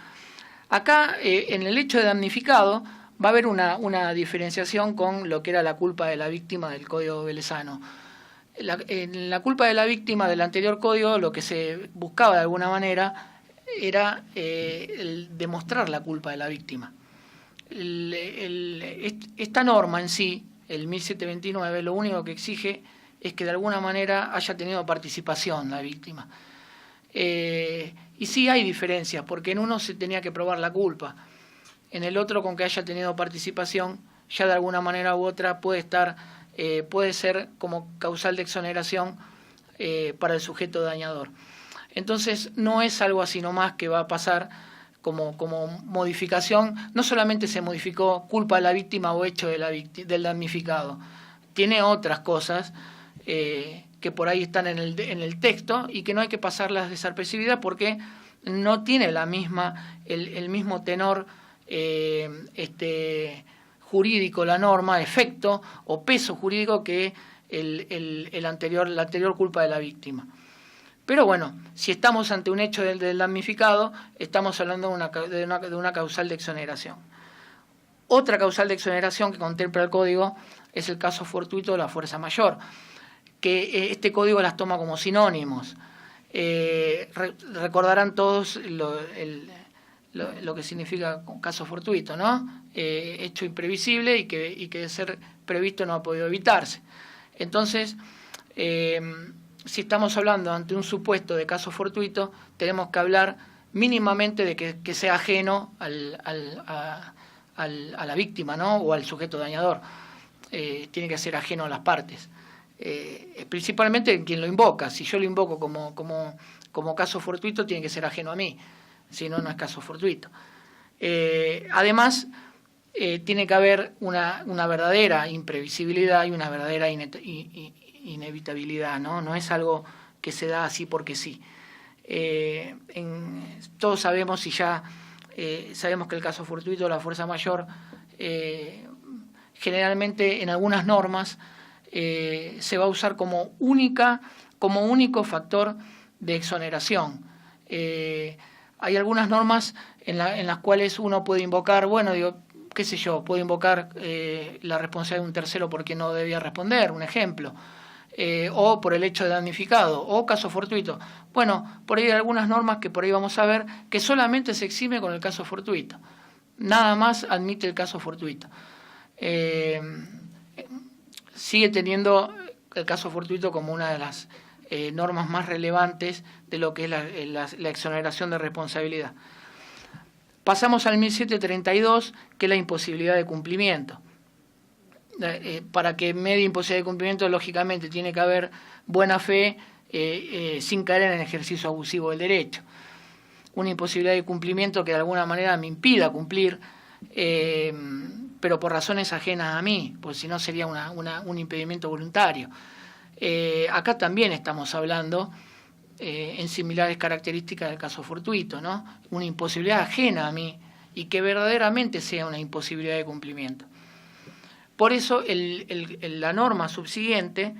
Acá, en el hecho de damnificado, va a haber una diferenciación con lo que era la culpa de la víctima del Código Velezano. En la culpa de la víctima del anterior código, lo que se buscaba de alguna manera era el demostrar la culpa de la víctima. Esta norma en sí, el 1729, lo único que exige es que de alguna manera haya tenido participación la víctima. Y sí hay diferencias, porque en uno se tenía que probar la culpa, en el otro, con que haya tenido participación, ya de alguna manera u otra puede ser como causal de exoneración para el sujeto dañador. Entonces no es algo así nomás que va a pasar como modificación. No solamente se modificó culpa de la víctima o hecho del damnificado, tiene otras cosas que por ahí están en el texto y que no hay que pasarlas desapercibidas, porque no tiene el mismo tenor jurídico, la norma, efecto o peso jurídico que la anterior culpa de la víctima. Pero bueno, si estamos ante un hecho del damnificado, estamos hablando de una causal de exoneración. Otra causal de exoneración que contempla el Código es el caso fortuito de la fuerza mayor, que este Código las toma como sinónimos. Recordarán todos lo que significa caso fortuito, ¿no? Hecho imprevisible y que de ser previsto no ha podido evitarse. Entonces, si estamos hablando ante un supuesto de caso fortuito, tenemos que hablar mínimamente de que sea ajeno a la víctima, ¿no? O al sujeto dañador. Tiene que ser ajeno a las partes. Principalmente en quien lo invoca. Si yo lo invoco como caso fortuito, tiene que ser ajeno a mí. Si no, no es caso fortuito. Además, tiene que haber una verdadera imprevisibilidad y una verdadera inevitabilidad, ¿no? No es algo que se da así porque sí. Todos sabemos, y ya sabemos que el caso fortuito de la fuerza mayor, generalmente en algunas normas se va a usar como único factor de exoneración. Hay algunas normas en las cuales uno puede invocar, bueno, digo, qué sé yo, puede invocar la responsabilidad de un tercero porque no debía responder, un ejemplo, o por el hecho de damnificado, o caso fortuito. Bueno, por ahí hay algunas normas que por ahí vamos a ver que solamente se exime con el caso fortuito. Nada más admite el caso fortuito. Sigue teniendo el caso fortuito como una de las normas más relevantes de lo que es la exoneración de responsabilidad. Pasamos al 1732, que es la imposibilidad de cumplimiento. Para que medie imposibilidad de cumplimiento, lógicamente, tiene que haber buena fe sin caer en el ejercicio abusivo del derecho. Una imposibilidad de cumplimiento que de alguna manera me impida cumplir, pero por razones ajenas a mí, pues si no sería un impedimento voluntario. Acá también estamos hablando en similares características del caso fortuito, ¿no? Una imposibilidad ajena a mí y que verdaderamente sea una imposibilidad de cumplimiento. Por eso la norma subsiguiente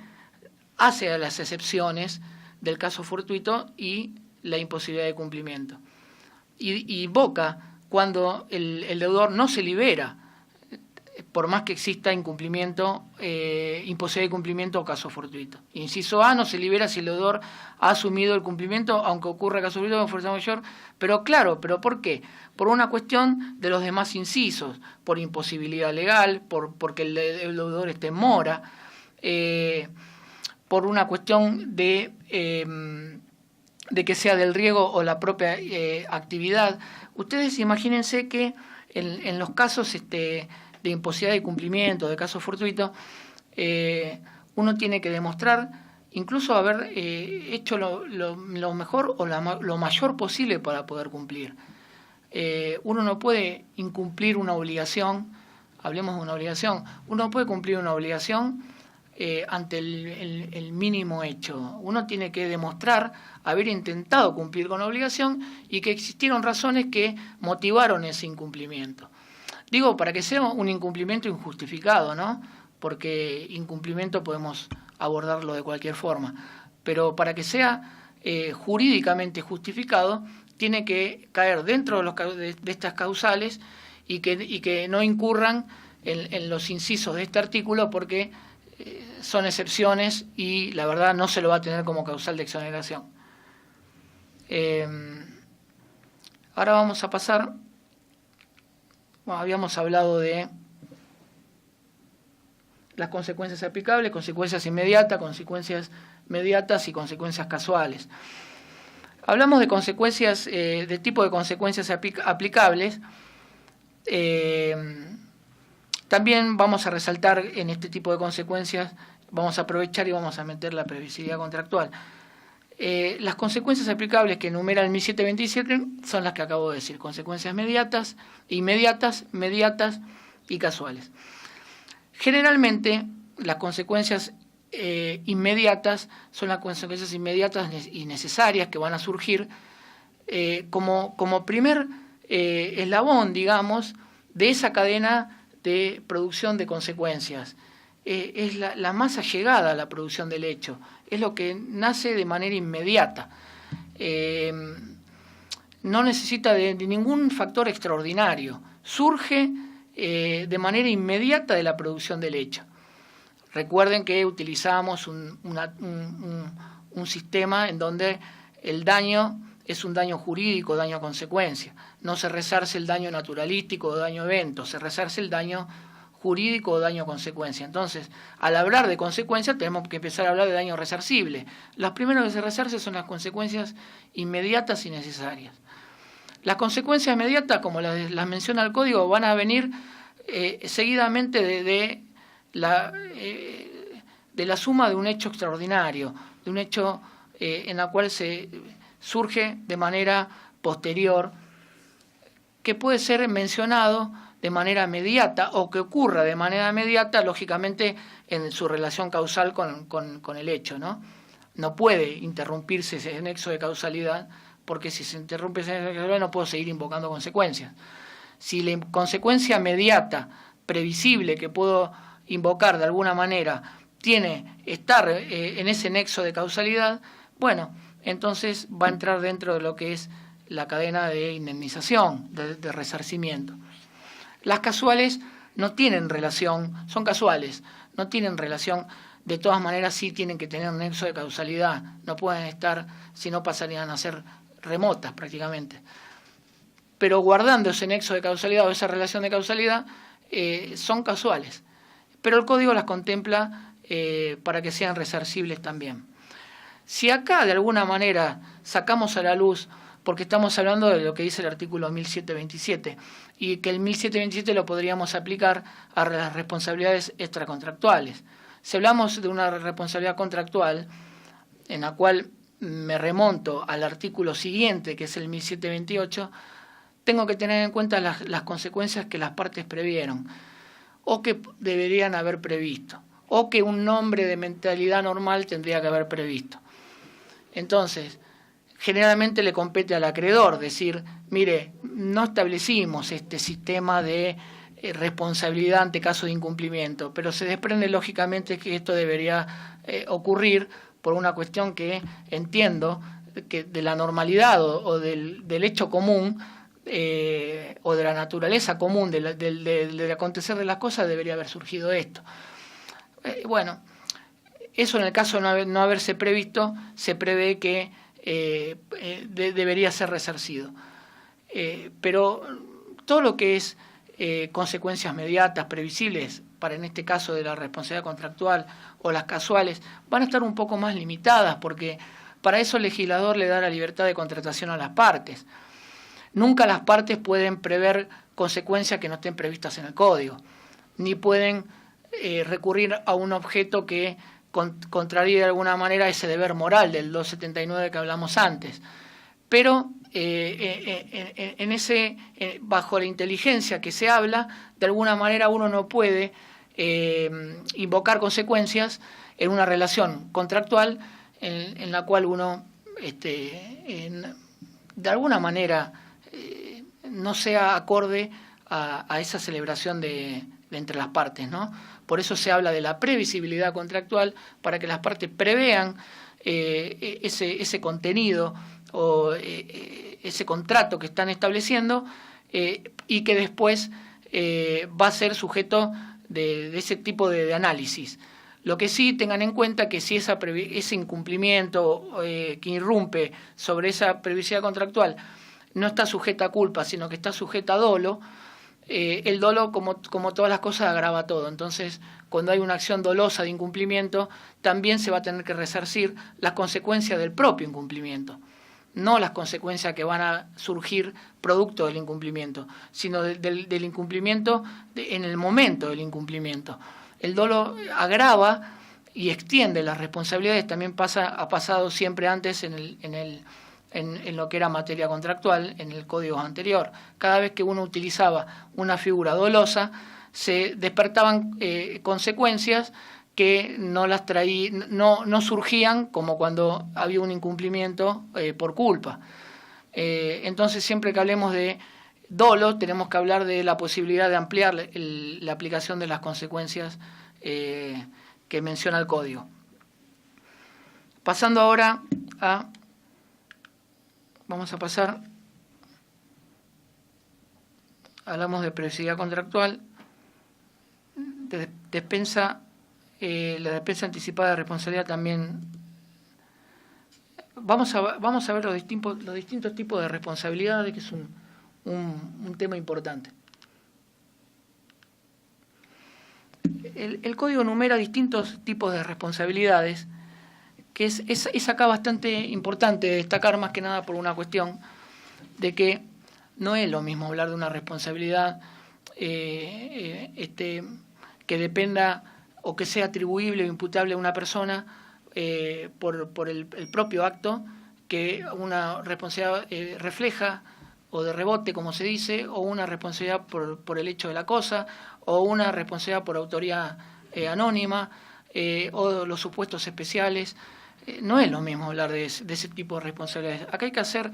hace a las excepciones del caso fortuito y la imposibilidad de cumplimiento. Y invoca cuando el deudor no se libera, por más que exista incumplimiento, imposibilidad de cumplimiento o caso fortuito. Inciso A, no se libera si el deudor ha asumido el cumplimiento, aunque ocurra caso fortuito con fuerza mayor. Pero claro, ¿pero por qué? Por una cuestión de los demás incisos, por imposibilidad legal, porque el deudor esté en mora, por una cuestión de que sea del riego o la propia actividad. Ustedes imagínense que en los casos de imposibilidad de cumplimiento, de caso fortuito, uno tiene que demostrar incluso haber hecho lo mejor o lo mayor posible para poder cumplir. Uno no puede incumplir una obligación, hablemos de una obligación, uno puede cumplir una obligación ante el mínimo hecho. Uno tiene que demostrar haber intentado cumplir con la obligación y que existieron razones que motivaron ese incumplimiento. Digo, para que sea un incumplimiento injustificado, ¿no? Porque incumplimiento podemos abordarlo de cualquier forma, pero para que sea jurídicamente justificado, tiene que caer dentro de estas causales y que no incurran en los incisos de este artículo, porque son excepciones y la verdad no se lo va a tener como causal de exoneración. Ahora vamos a pasar. Bueno, habíamos hablado de las consecuencias aplicables, consecuencias inmediatas, consecuencias mediatas y consecuencias casuales. Hablamos de consecuencias, de tipo de consecuencias aplicables. También vamos a resaltar en este tipo de consecuencias, vamos a aprovechar y vamos a meter la previsibilidad contractual. Las consecuencias aplicables que enumera el 1727 son las que acabo de decir: consecuencias inmediatas, mediatas y casuales. Generalmente, las consecuencias inmediatas son las consecuencias inmediatas y necesarias que van a surgir como primer eslabón, digamos, de esa cadena de producción de consecuencias. Es la más allegada a la producción del hecho, es lo que nace de manera inmediata. No necesita de ningún factor extraordinario, surge de manera inmediata de la producción del hecho. Recuerden que utilizábamos un sistema en donde el daño es un daño jurídico, daño a consecuencia. No se resarce el daño naturalístico o daño evento, se resarce el daño jurídico o daño a consecuencia. Entonces, al hablar de consecuencias, tenemos que empezar a hablar de daño resarcible. Las primeras que se resarcen son las consecuencias inmediatas y necesarias. Las consecuencias inmediatas, como las menciona el Código, van a venir seguidamente de la suma de un hecho extraordinario, de un hecho en la cual se surge de manera posterior, que puede ser mencionado de manera inmediata o que ocurra de manera inmediata, lógicamente en su relación causal con el hecho, ¿no? No puede interrumpirse ese nexo de causalidad, porque si se interrumpe ese nexo de causalidad no puedo seguir invocando consecuencias. Si la consecuencia inmediata, previsible, que puedo invocar de alguna manera, tiene estar en ese nexo de causalidad, bueno, entonces va a entrar dentro de lo que es la cadena de indemnización, de resarcimiento. Las casuales no tienen relación, son casuales, no tienen relación, de todas maneras sí tienen que tener un nexo de causalidad, no pueden estar, si no pasarían a ser remotas prácticamente. Pero guardando ese nexo de causalidad o esa relación de causalidad, son casuales. Pero el Código las contempla para que sean resarcibles también. Si acá de alguna manera sacamos a la luz, porque estamos hablando de lo que dice el artículo 1727, y que el 1727 lo podríamos aplicar a las responsabilidades extracontractuales. Si hablamos de una responsabilidad contractual, en la cual me remonto al artículo siguiente, que es el 1728, tengo que tener en cuenta las consecuencias que las partes previeron, o que deberían haber previsto, o que un hombre de mentalidad normal tendría que haber previsto. Entonces, generalmente le compete al acreedor decir, mire, no establecimos este sistema de responsabilidad ante caso de incumplimiento, pero se desprende lógicamente que esto debería ocurrir por una cuestión que entiendo que de la normalidad o del hecho común o de la naturaleza común del acontecer de las cosas debería haber surgido esto. Bueno, eso en el caso de no haberse previsto, se prevé que debería ser resarcido. Pero todo lo que es consecuencias mediatas, previsibles, para en este caso de la responsabilidad contractual o las casuales, van a estar un poco más limitadas, porque para eso el legislador le da la libertad de contratación a las partes. Nunca las partes pueden prever consecuencias que no estén previstas en el Código, ni pueden recurrir a un objeto que contraría de alguna manera ese deber moral del 279 que hablamos antes. Pero bajo la inteligencia que se habla, de alguna manera uno no puede invocar consecuencias en una relación contractual en la cual uno de alguna manera no sea acorde a esa celebración de entre las partes, ¿no? Por eso se habla de la previsibilidad contractual, para que las partes prevean ese contenido o ese contrato que están estableciendo y que después va a ser sujeto de ese tipo de análisis. Lo que sí tengan en cuenta que si ese incumplimiento que irrumpe sobre esa previsibilidad contractual no está sujeta a culpa, sino que está sujeta a dolo, el dolo, como todas las cosas, agrava todo. Entonces, cuando hay una acción dolosa de incumplimiento, también se va a tener que resarcir las consecuencias del propio incumplimiento, no las consecuencias que van a surgir producto del incumplimiento, sino del incumplimiento en el momento del incumplimiento. El dolo agrava y extiende las responsabilidades, también ha pasado siempre antes en lo que era materia contractual, en el código anterior. Cada vez que uno utilizaba una figura dolosa, se despertaban consecuencias que no surgían como cuando había un incumplimiento por culpa. Entonces, siempre que hablemos de dolo, tenemos que hablar de la posibilidad de ampliar la aplicación de las consecuencias que menciona el código. Pasando ahora vamos a pasar hablamos de previsibilidad contractual, la despensa anticipada de responsabilidad también. Vamos a ver los distintos tipos de responsabilidades, que es un tema importante. El código enumera distintos tipos de responsabilidades, que es acá bastante importante destacar, más que nada por una cuestión de que no es lo mismo hablar de una responsabilidad que dependa o que sea atribuible o imputable a una persona por el propio acto, que una responsabilidad refleja o de rebote, como se dice, o una responsabilidad por el hecho de la cosa, o una responsabilidad por autoría anónima, o los supuestos especiales. No es lo mismo hablar de ese tipo de responsabilidades. Acá hay que hacer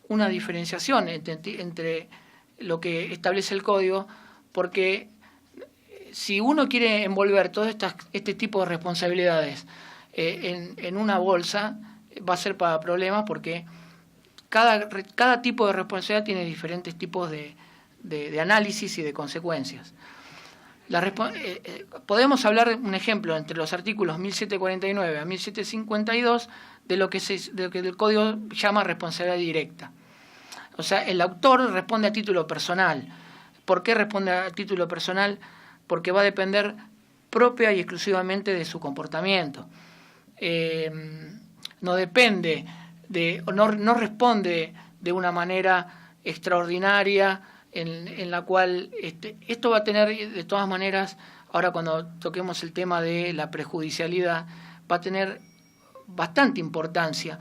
una diferenciación entre lo que establece el código, porque si uno quiere envolver todo este tipo de responsabilidades en una bolsa, va a ser para problemas, porque cada tipo de responsabilidad tiene diferentes tipos de análisis y de consecuencias. Podemos hablar, un ejemplo, entre los artículos 1749 a 1752 de lo que el código llama responsabilidad directa. O sea, el autor responde a título personal. ¿Por qué responde a título personal? Porque va a depender propia y exclusivamente de su comportamiento. No depende no responde de una manera extraordinaria en la cual esto va a tener, de todas maneras, ahora cuando toquemos el tema de la prejudicialidad, va a tener bastante importancia,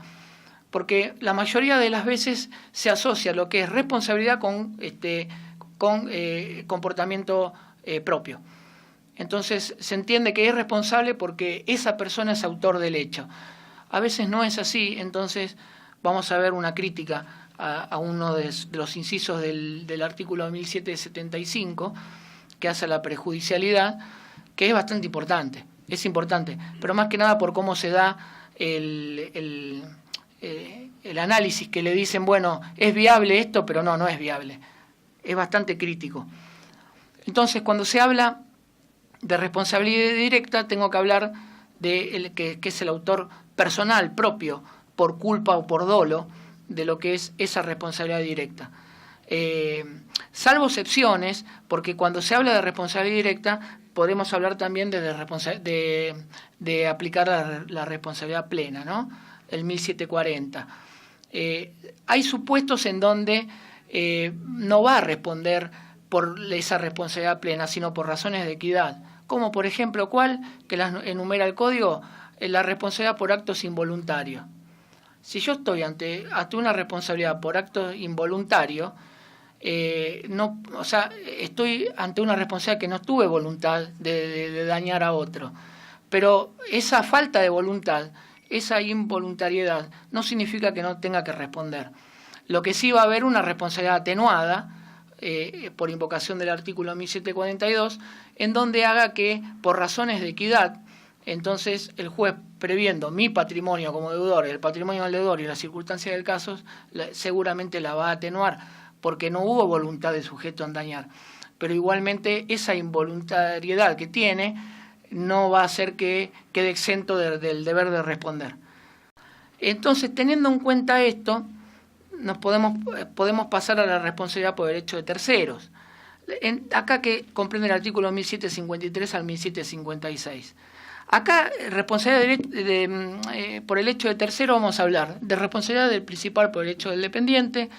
porque la mayoría de las veces se asocia lo que es responsabilidad con comportamiento propio. Entonces se entiende que es responsable porque esa persona es autor del hecho. A veces no es así, entonces vamos a ver una crítica a uno de los incisos del artículo 1775, que hace la prejudicialidad, que es bastante importante, pero más que nada por cómo se da el análisis, que le dicen, bueno, es viable esto, pero no es viable. Es bastante crítico. Entonces, cuando se habla de responsabilidad directa, tengo que hablar de que es el autor personal propio, por culpa o por dolo, de lo que es esa responsabilidad directa. Salvo excepciones, porque cuando se habla de responsabilidad directa, podemos hablar también de aplicar la responsabilidad plena, ¿no? El 1740. Hay supuestos en donde no va a responder por esa responsabilidad plena, sino por razones de equidad. Como, por ejemplo, ¿cuál? Que las enumera el código, la responsabilidad por actos involuntarios. Si yo estoy ante una responsabilidad por acto involuntario, estoy ante una responsabilidad que no tuve voluntad de dañar a otro. Pero esa falta de voluntad, esa involuntariedad, no significa que no tenga que responder. Lo que sí va a haber una responsabilidad atenuada, por invocación del artículo 1742, en donde haga que, por razones de equidad, entonces el juez, previendo mi patrimonio como deudor, el patrimonio del deudor y las circunstancias del caso, seguramente la va a atenuar, porque no hubo voluntad del sujeto en dañar. Pero igualmente esa involuntariedad que tiene no va a hacer que quede exento del deber de responder. Entonces, teniendo en cuenta esto, podemos pasar a la responsabilidad por derecho de terceros. Acá, que comprende el artículo 1753 al 1756. Acá, responsabilidad por el hecho de tercero, vamos a hablar de responsabilidad del principal por el hecho del dependiente,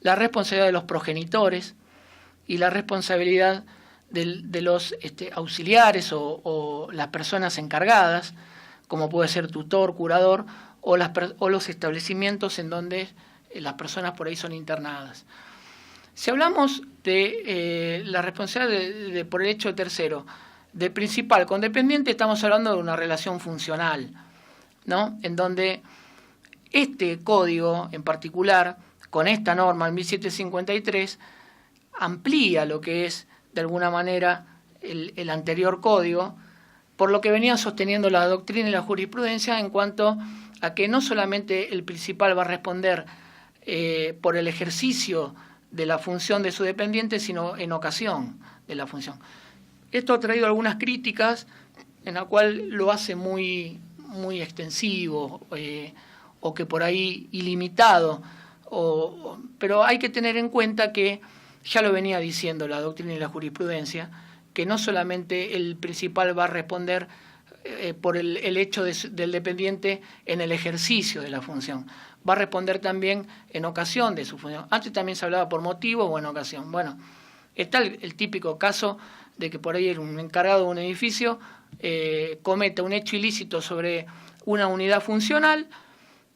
la responsabilidad de los progenitores y la responsabilidad de los auxiliares o las personas encargadas, como puede ser tutor, curador, o los establecimientos en donde las personas por ahí son internadas. Si hablamos de la responsabilidad por el hecho de tercero, de principal con dependiente, estamos hablando de una relación funcional, ¿no? En donde este código en particular, con esta norma, el 1753, amplía lo que es, de alguna manera, el anterior código, por lo que venía sosteniendo la doctrina y la jurisprudencia en cuanto a que no solamente el principal va a responder por el ejercicio de la función de su dependiente, sino en ocasión de la función. Esto ha traído algunas críticas en la cual lo hace muy extensivo o que por ahí ilimitado, pero hay que tener en cuenta que ya lo venía diciendo la doctrina y la jurisprudencia, que no solamente el principal va a responder por el hecho del dependiente en el ejercicio de la función, va a responder también en ocasión de su función. Antes también se hablaba por motivo o en ocasión. Bueno, está el típico caso de que por ahí un encargado de un edificio cometa un hecho ilícito sobre una unidad funcional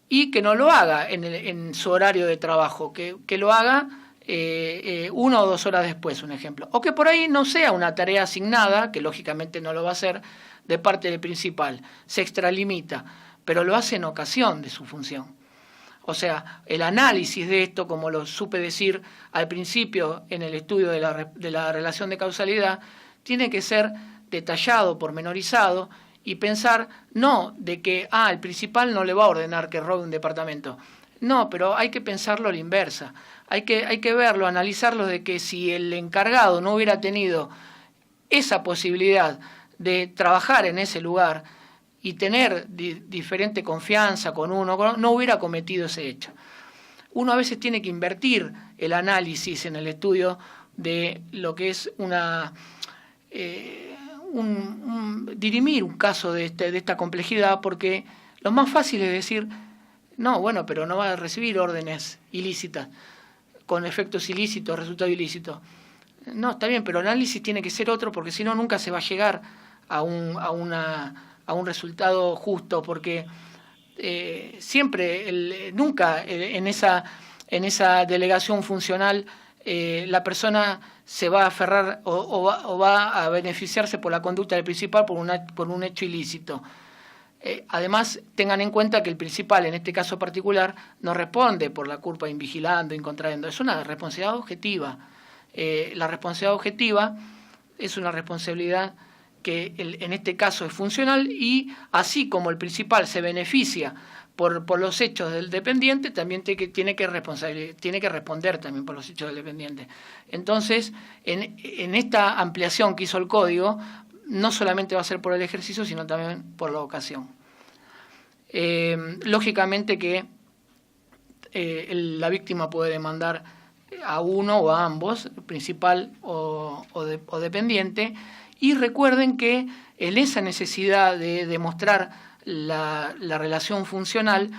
y que no lo haga en su horario de trabajo, que lo haga 1 o 2 horas después, un ejemplo. O que por ahí no sea una tarea asignada, que lógicamente no lo va a hacer de parte del principal, se extralimita, pero lo hace en ocasión de su función. O sea, el análisis de esto, como lo supe decir al principio en el estudio de la relación de causalidad, tiene que ser detallado, pormenorizado, y pensar no de que el principal no le va a ordenar que robe un departamento. No, pero hay que pensarlo a la inversa. Hay que verlo, analizarlo de que si el encargado no hubiera tenido esa posibilidad de trabajar en ese lugar y tener diferente confianza con uno, no hubiera cometido ese hecho. Uno a veces tiene que invertir el análisis en el estudio de lo que es dirimir un caso de esta complejidad, porque lo más fácil es decir, no, bueno, pero no va a recibir órdenes ilícitas, con efectos ilícitos, resultado ilícito. No, está bien, pero el análisis tiene que ser otro, porque si no, nunca se va a llegar a un resultado justo, porque nunca en esa delegación funcional la persona se va a aferrar o va a beneficiarse por la conducta del principal por un hecho ilícito. Además, tengan en cuenta que el principal, en este caso particular, no responde por la culpa invigilando, incontrayendo. Es una responsabilidad objetiva. La responsabilidad objetiva es una responsabilidad que en este caso es funcional, y así como el principal se beneficia por los hechos del dependiente, también tiene que responder también por los hechos del dependiente. Entonces, en esta ampliación que hizo el código, no solamente va a ser por el ejercicio, sino también por la ocasión. Lógicamente que la víctima puede demandar a uno o a ambos, principal o dependiente, y recuerden que en esa necesidad de demostrar la relación funcional,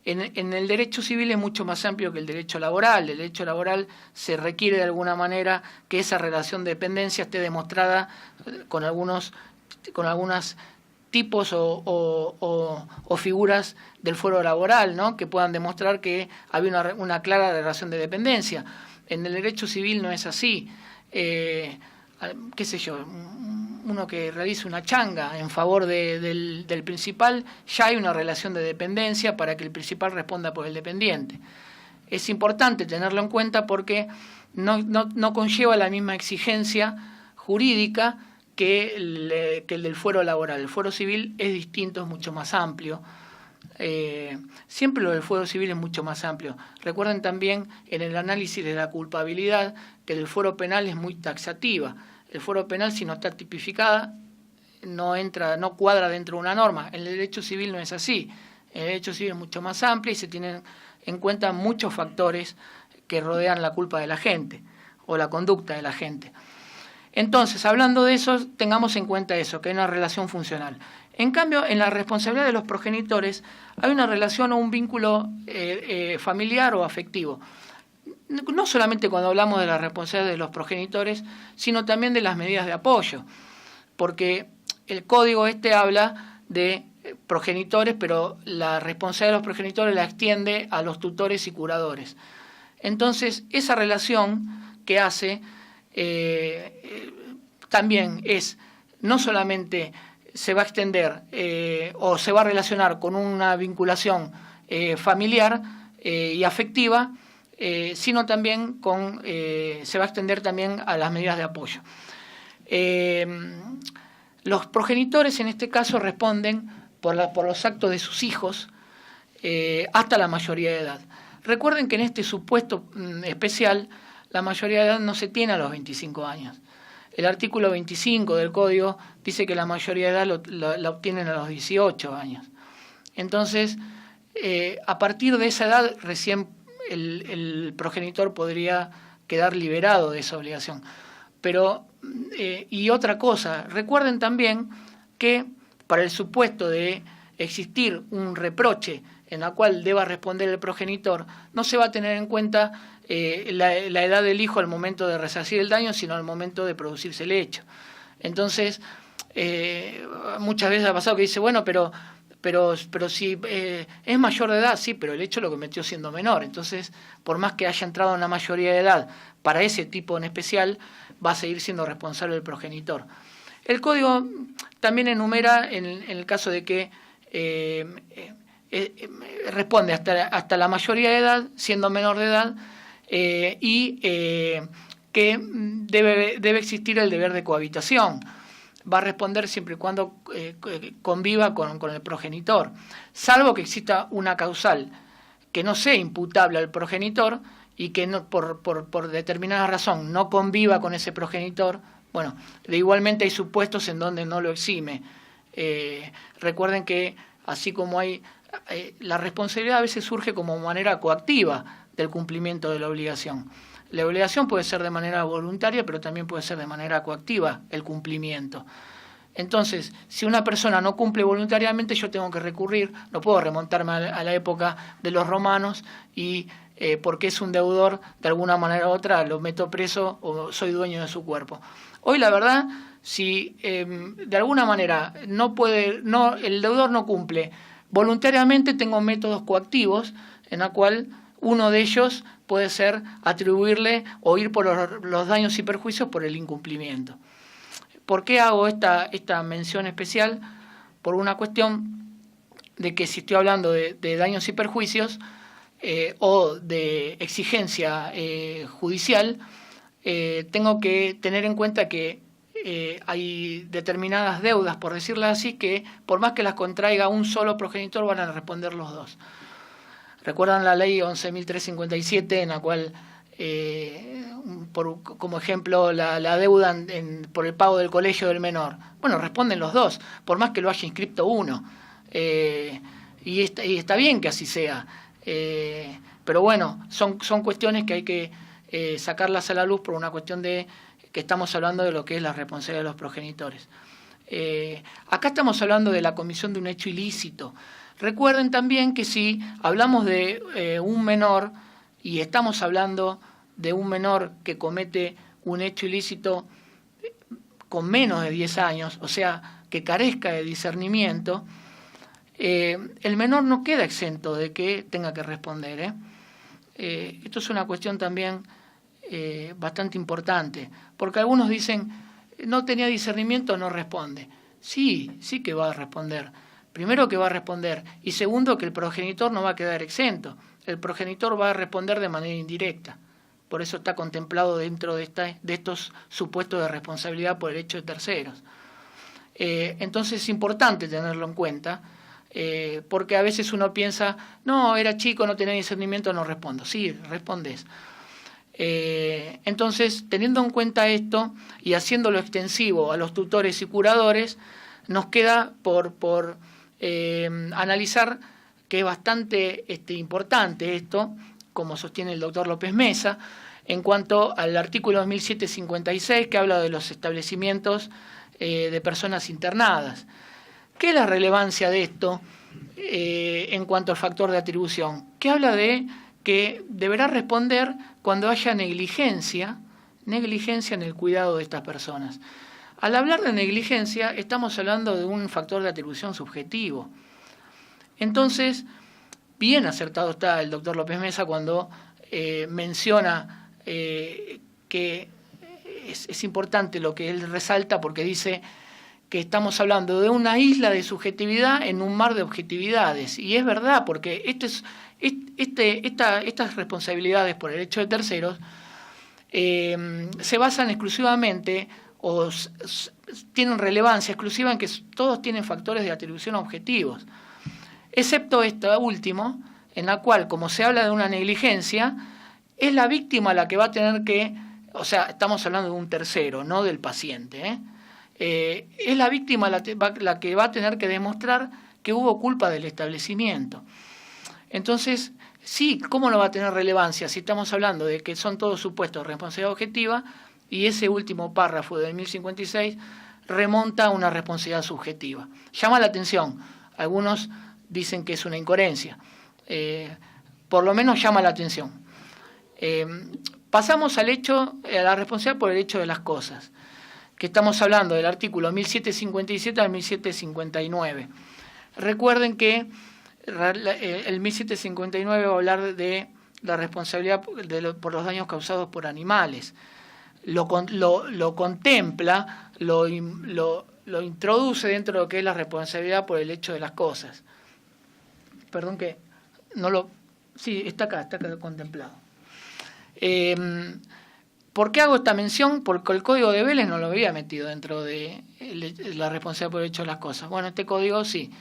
en el derecho civil es mucho más amplio que el derecho laboral. El derecho laboral se requiere de alguna manera que esa relación de dependencia esté demostrada con algunos tipos o figuras del fuero laboral, ¿no?, que puedan demostrar que había una clara relación de dependencia. En el derecho civil no es así. Qué sé yo, uno que realice una changa en favor del principal, ya hay una relación de dependencia para que el principal responda por el dependiente. Es importante tenerlo en cuenta porque no conlleva la misma exigencia jurídica que el del fuero laboral. El fuero civil es distinto, es mucho más amplio. Siempre lo del fuero civil es mucho más amplio. Recuerden también en el análisis de la culpabilidad que el fuero penal es muy taxativa. El fuero penal, si no está tipificada, no cuadra dentro de una norma. En el derecho civil no es así. El derecho civil es mucho más amplio y se tienen en cuenta muchos factores que rodean la culpa de la gente o la conducta de la gente. Entonces, hablando de eso, tengamos en cuenta eso, que hay una relación funcional. En cambio, en la responsabilidad de los progenitores hay una relación o un vínculo familiar o afectivo. No solamente cuando hablamos de la responsabilidad de los progenitores, sino también de las medidas de apoyo, porque el código habla de progenitores, pero la responsabilidad de los progenitores la extiende a los tutores y curadores. Entonces, esa relación que hace también no solamente se va a extender o se va a relacionar con una vinculación familiar y afectiva, sino también se va a extender también a las medidas de apoyo. Los progenitores en este caso responden por los actos de sus hijos hasta la mayoría de edad. Recuerden que en este supuesto especial la mayoría de edad no se tiene a los 25 años. El artículo 25 del Código dice que la mayoría de edad la obtienen a los 18 años. Entonces, a partir de esa edad, recién el progenitor podría quedar liberado de esa obligación. Pero, y otra cosa, recuerden también que para el supuesto de existir un reproche en la cual deba responder el progenitor, no se va a tener en cuenta la edad del hijo al momento de resarcir el daño, sino al momento de producirse el hecho. Entonces, muchas veces ha pasado que dice, bueno, pero si es mayor de edad, sí, pero el hecho lo cometió siendo menor. Entonces, por más que haya entrado en la mayoría de edad para ese tipo en especial, va a seguir siendo responsable el progenitor. El Código también enumera, en el caso de que responde hasta la mayoría de edad, siendo menor de edad, y que debe existir el deber de cohabitación. Va a responder siempre y cuando conviva con el progenitor, salvo que exista una causal que no sea imputable al progenitor y que no, por determinada razón no conviva con ese progenitor. Bueno, igualmente hay supuestos en donde no lo exime. Recuerden que así como hay la responsabilidad a veces surge como manera coactiva del cumplimiento de la obligación. La obligación puede ser de manera voluntaria, pero también puede ser de manera coactiva el cumplimiento. Entonces, si una persona no cumple voluntariamente, yo tengo que recurrir, no puedo remontarme a la época de los romanos y porque es un deudor, de alguna manera u otra, lo meto preso o soy dueño de su cuerpo. Hoy, la verdad, si de alguna manera el deudor no cumple voluntariamente, tengo métodos coactivos en la cual uno de ellos puede ser atribuirle o ir por los daños y perjuicios por el incumplimiento. ¿Por qué hago esta mención especial? Por una cuestión de que si estoy hablando de daños y perjuicios o de exigencia judicial, tengo que tener en cuenta que hay determinadas deudas, por decirlo así, que por más que las contraiga un solo progenitor van a responder los dos. ¿Recuerdan la ley 11.357 en la cual, como ejemplo, la deuda por el pago del colegio del menor? Bueno, responden los dos, por más que lo haya inscripto uno. Y está bien que así sea. Pero bueno, son cuestiones que hay que sacarlas a la luz por una cuestión de que estamos hablando de lo que es la responsabilidad de los progenitores. Acá estamos hablando de la comisión de un hecho ilícito. Recuerden también que si hablamos de un menor y estamos hablando de un menor que comete un hecho ilícito con menos de 10 años, o sea, que carezca de discernimiento, el menor no queda exento de que tenga que responder. Esto es una cuestión también bastante importante, porque algunos dicen, no tenía discernimiento, no responde. Sí que va a responder. Primero que va a responder, y segundo que el progenitor no va a quedar exento. El progenitor va a responder de manera indirecta. Por eso está contemplado dentro de estos supuestos de responsabilidad por el hecho de terceros. Entonces es importante tenerlo en cuenta, porque a veces uno piensa, no, era chico, no tenía discernimiento, no respondo. Sí, respondes. Entonces, teniendo en cuenta esto y haciéndolo extensivo a los tutores y curadores, nos queda por analizar que es bastante importante esto, como sostiene el doctor López Mesa, en cuanto al artículo 2756 que habla de los establecimientos de personas internadas. ¿Qué es la relevancia de esto en cuanto al factor de atribución? Que habla de que deberá responder cuando haya negligencia en el cuidado de estas personas. Al hablar de negligencia, estamos hablando de un factor de atribución subjetivo. Entonces, bien acertado está el doctor López Mesa cuando menciona que es importante lo que él resalta, porque dice que estamos hablando de una isla de subjetividad en un mar de objetividades. Y es verdad, porque estas responsabilidades por el hecho de terceros se basan exclusivamente o tienen relevancia exclusiva en que todos tienen factores de atribución objetivos, excepto esta último, en la cual, como se habla de una negligencia, es la víctima la que va a tener que, o sea, estamos hablando de un tercero, no del paciente, es la víctima la que va a tener que demostrar que hubo culpa del establecimiento. Entonces, sí, ¿cómo no va a tener relevancia si estamos hablando de que son todos supuestos de responsabilidad objetiva y ese último párrafo del 1056 remonta a una responsabilidad subjetiva? Llama la atención, algunos dicen que es una incoherencia, por lo menos llama la atención. Pasamos al hecho, a la responsabilidad por el hecho de las cosas, que estamos hablando del artículo 1757 al 1759. Recuerden que el 1759 va a hablar de la responsabilidad por los daños causados por animales. Lo contempla, lo introduce dentro de lo que es la responsabilidad por el hecho de las cosas. Perdón que no lo... Sí, está acá contemplado. ¿Por qué hago esta mención? Porque el código de Vélez no lo había metido dentro de la responsabilidad por el hecho de las cosas. Bueno, este código sí.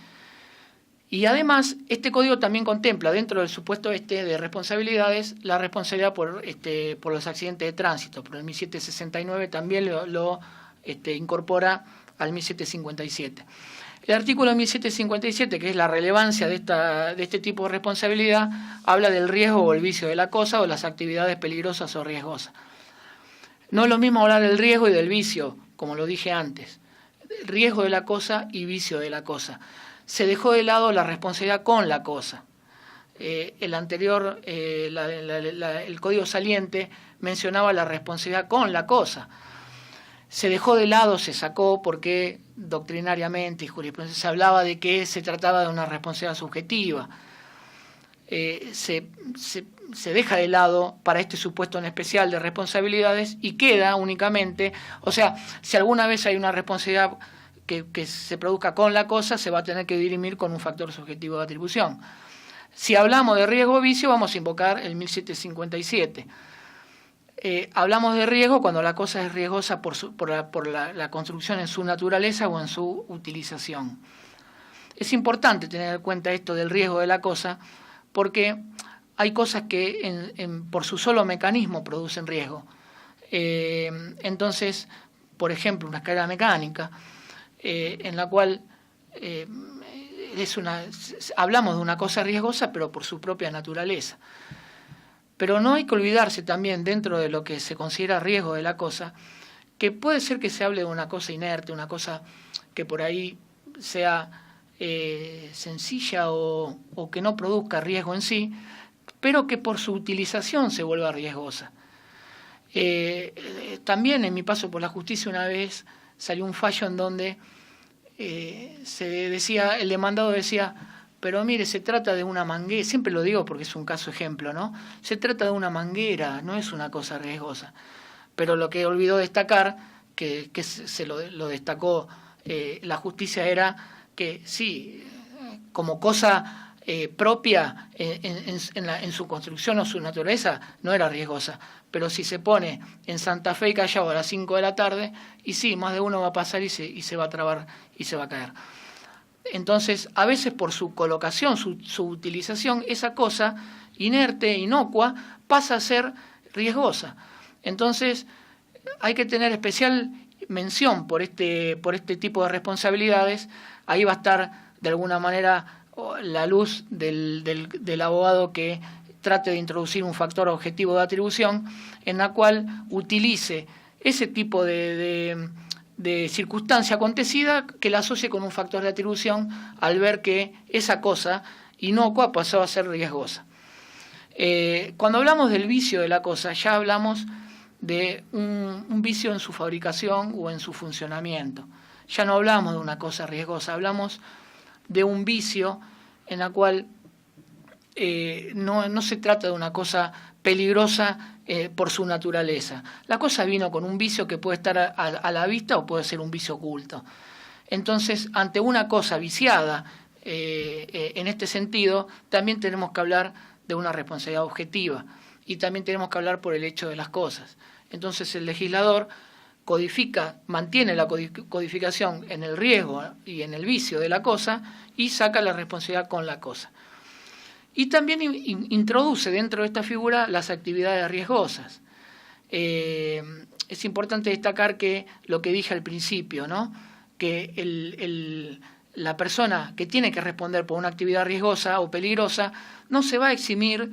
Y además, este código también contempla, dentro del supuesto de responsabilidades, la responsabilidad por los accidentes de tránsito. Por el 1769 también lo incorpora al 1757. El artículo 1757, que es la relevancia de este tipo de responsabilidad, habla del riesgo o el vicio de la cosa o las actividades peligrosas o riesgosas. No es lo mismo hablar del riesgo y del vicio, como lo dije antes. Riesgo de la cosa y vicio de la cosa. Se dejó de lado la responsabilidad con la cosa. El anterior, el código saliente, mencionaba la responsabilidad con la cosa. Se dejó de lado, se sacó porque doctrinariamente y jurisprudencia se hablaba de que se trataba de una responsabilidad subjetiva. Se deja de lado para este supuesto en especial de responsabilidades y queda únicamente, o sea, si alguna vez hay una responsabilidad que se produzca con la cosa, se va a tener que dirimir con un factor subjetivo de atribución. Si hablamos de riesgo o vicio, vamos a invocar el 1757. Hablamos de riesgo cuando la cosa es riesgosa por la construcción en su naturaleza o en su utilización. Es importante tener en cuenta esto del riesgo de la cosa, porque hay cosas que por su solo mecanismo producen riesgo. Entonces, por ejemplo, una escalera mecánica, en la cual hablamos de una cosa riesgosa, pero por su propia naturaleza. Pero no hay que olvidarse también, dentro de lo que se considera riesgo de la cosa, que puede ser que se hable de una cosa inerte, una cosa que por ahí sea sencilla o que no produzca riesgo en sí, pero que por su utilización se vuelva riesgosa. También en mi paso por la justicia una vez salió un fallo en donde se decía, el demandado decía, pero mire, se trata de una manguera, siempre lo digo porque es un caso ejemplo, ¿no? Se trata de una manguera, no es una cosa riesgosa. Pero lo que olvidó destacar, que se lo destacó la justicia, era que sí, como cosa propia en su construcción o su naturaleza, no era riesgosa. Pero si se pone en Santa Fe y Callao a las 5 de la tarde, y sí, más de uno va a pasar y se va a trabar y se va a caer. Entonces, a veces por su colocación, su utilización, esa cosa inerte, inocua, pasa a ser riesgosa. Entonces, hay que tener especial mención por este tipo de responsabilidades. Ahí va a estar, de alguna manera, la luz del abogado que trate de introducir un factor objetivo de atribución en la cual utilice ese tipo de circunstancia acontecida que la asocie con un factor de atribución al ver que esa cosa inocua pasó a ser riesgosa. Cuando hablamos del vicio de la cosa, ya hablamos de un vicio en su fabricación o en su funcionamiento. Ya no hablamos de una cosa riesgosa, hablamos de un vicio en la cual no se trata de una cosa peligrosa por su naturaleza. La cosa vino con un vicio que puede estar a la vista o puede ser un vicio oculto. Entonces, ante una cosa viciada, en este sentido, también tenemos que hablar de una responsabilidad objetiva y también tenemos que hablar por el hecho de las cosas. Entonces, el legislador mantiene la codificación en el riesgo y en el vicio de la cosa y saca la responsabilidad con la cosa. Y también introduce dentro de esta figura las actividades riesgosas. Es importante destacar que lo que dije al principio, ¿no? Que la persona que tiene que responder por una actividad riesgosa o peligrosa no se va a eximir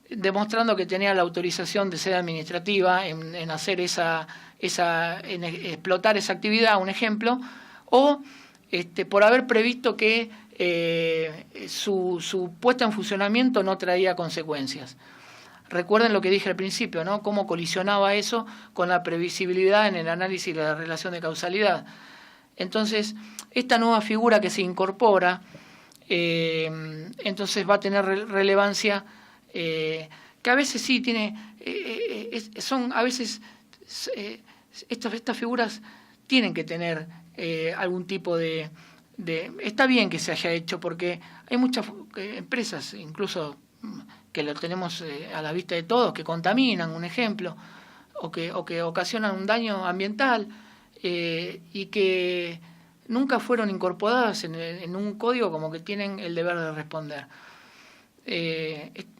demostrando que tenía la autorización de sede administrativa en hacer en explotar esa actividad, un ejemplo, o por haber previsto que su puesta en funcionamiento no traía consecuencias. Recuerden lo que dije al principio, ¿no? Cómo colisionaba eso con la previsibilidad en el análisis de la relación de causalidad. Entonces, esta nueva figura que se incorpora, entonces va a tener relevancia, que a veces sí tiene, a veces estas figuras tienen que tener algún tipo de... Está bien que se haya hecho porque hay muchas empresas, incluso que lo tenemos a la vista de todos, que contaminan, un ejemplo, o que ocasionan un daño ambiental, y que nunca fueron incorporadas en un código como que tienen el deber de responder.